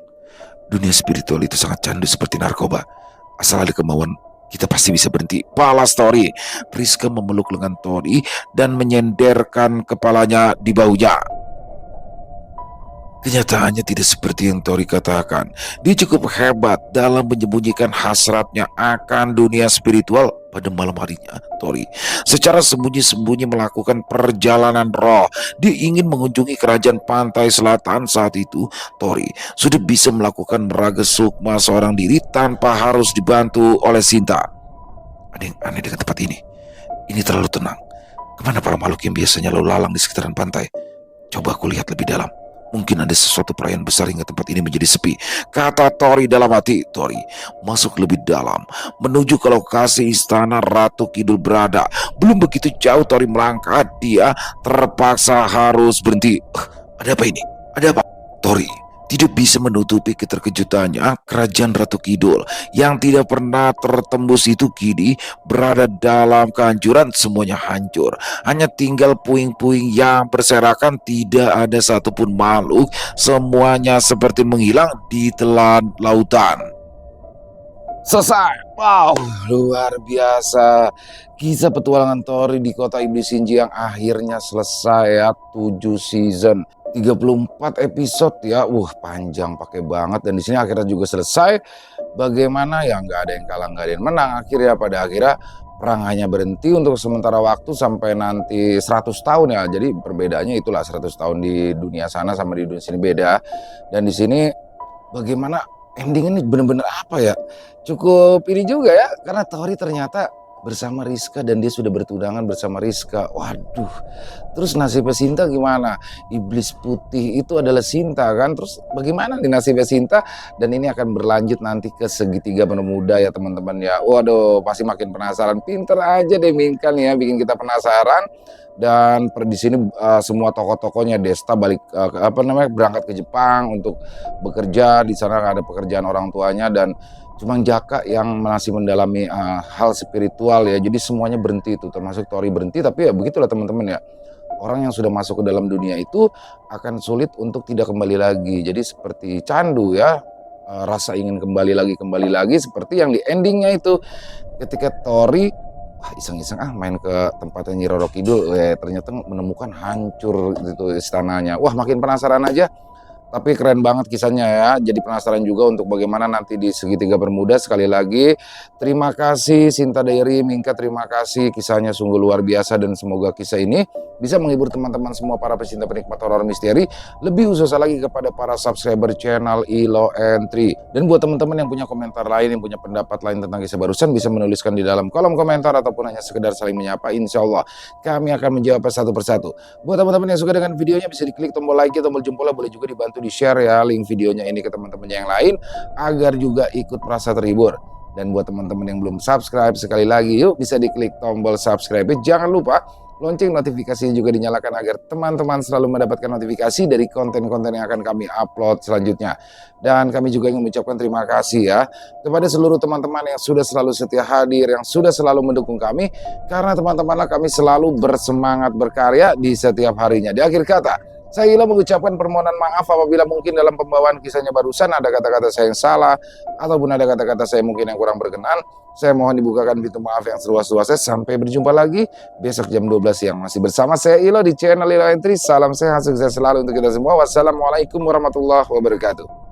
dunia spiritual itu sangat candu seperti narkoba. Asal ada kemauan, kita pasti bisa berhenti. Balas Tori. Rizka memeluk lengan Tori dan menyenderkan kepalanya di bahunya. Kenyataannya tidak seperti yang Tori katakan. Dia cukup hebat dalam menyembunyikan hasratnya akan dunia spiritual pada malam harinya. Tori secara sembunyi-sembunyi melakukan perjalanan roh. Dia ingin mengunjungi kerajaan pantai selatan. Saat itu Tori sudah bisa melakukan meraga sukma seorang diri tanpa harus dibantu oleh Sinta. Ada yang aneh dengan tempat ini. Ini terlalu tenang. Kemana para makhluk yang biasanya lalu lalang di sekitaran pantai? Coba aku lihat lebih dalam. Mungkin ada sesuatu perayaan besar hingga tempat ini menjadi sepi, kata Tori dalam hati. Tori masuk lebih dalam, menuju ke lokasi istana Ratu Kidul berada. Belum begitu jauh Tori melangkah, dia terpaksa harus berhenti. Ada apa ini? Ada apa? Tori tidak bisa menutupi keterkejutannya. Kerajaan Ratu Kidul yang tidak pernah tertembus itu kini berada dalam kehancuran. Semuanya hancur, hanya tinggal puing-puing yang berserakan. Tidak ada satupun makhluk, semuanya seperti menghilang di telan lautan. Selesai. Wow, luar biasa. Kisah petualangan Tori di kota Iblis Shinji yang akhirnya selesai ya. 7 season, 34 episode ya. Panjang pakai banget. Dan di sini akhirnya juga selesai. Bagaimana ya, nggak ada yang kalah, nggak ada yang menang. Akhirnya pada akhirnya perang hanya berhenti untuk sementara waktu sampai nanti 100 tahun ya. Jadi perbedaannya itulah 100 tahun di dunia sana sama di dunia sini beda. Dan di sini bagaimana ending ini bener-bener apa ya? Cukup ini juga ya, karena Tori ternyata bersama Rizka dan dia sudah bertunangan bersama Rizka. Waduh, terus nasibnya Sinta gimana? Iblis putih itu adalah Sinta kan? Terus bagaimana nih nasibnya Sinta? Dan ini akan berlanjut nanti ke segitiga penuh muda ya teman-teman ya. Waduh, pasti makin penasaran. Pinter aja deh Minkan ya, bikin kita penasaran. Dan di sini semua tokoh-tokohnya Desta balik berangkat ke Jepang untuk bekerja. Di sana ada pekerjaan orang tuanya dan cuma Jaka yang masih mendalami hal spiritual ya. Jadi semuanya berhenti itu, termasuk Tori berhenti. Tapi ya begitulah teman-teman ya. Orang yang sudah masuk ke dalam dunia itu akan sulit untuk tidak kembali lagi. Jadi seperti candu ya. Rasa ingin kembali lagi seperti yang di endingnya itu ketika Tori iseng-iseng main ke tempatnya Nyi Roro Kidul, ternyata menemukan hancur gitu istananya. Wah, makin penasaran aja. Tapi keren banget kisahnya ya. Jadi penasaran juga untuk bagaimana nanti di segitiga bermuda. Sekali lagi terima kasih Sinta Diary, Mingka, terima kasih, kisahnya sungguh luar biasa dan semoga kisah ini bisa menghibur teman-teman semua para pecinta penikmat horor misteri. Lebih khusus lagi kepada para subscriber channel Ilo Entry. Dan buat teman-teman yang punya komentar lain, yang punya pendapat lain tentang kisah barusan, bisa menuliskan di dalam kolom komentar ataupun hanya sekedar saling menyapa. Insya Allah kami akan menjawab satu persatu. Buat teman-teman yang suka dengan videonya, bisa diklik tombol like, tombol jempolnya, boleh juga dibantu di share ya link videonya ini ke teman-teman yang lain agar juga ikut merasa terhibur. Dan buat teman-teman yang belum subscribe, sekali lagi yuk bisa diklik tombol subscribe. Jangan lupa lonceng notifikasinya juga dinyalakan agar teman-teman selalu mendapatkan notifikasi dari konten-konten yang akan kami upload selanjutnya. Dan kami juga ingin mengucapkan terima kasih ya kepada seluruh teman-teman yang sudah selalu setia hadir, yang sudah selalu mendukung kami, karena teman-temanlah kami selalu bersemangat berkarya di setiap harinya. Di akhir kata, saya Ilo mengucapkan permohonan maaf apabila mungkin dalam pembawaan kisahnya barusan ada kata-kata saya yang salah ataupun ada kata-kata saya mungkin yang kurang berkenan. Saya mohon dibukakan pintu maaf yang seluas-luasnya. Sampai berjumpa lagi besok jam 12 siang masih bersama saya Ilo di channel Ilo Entry. Salam sehat, sukses selalu untuk kita semua. Wassalamualaikum warahmatullahi wabarakatuh.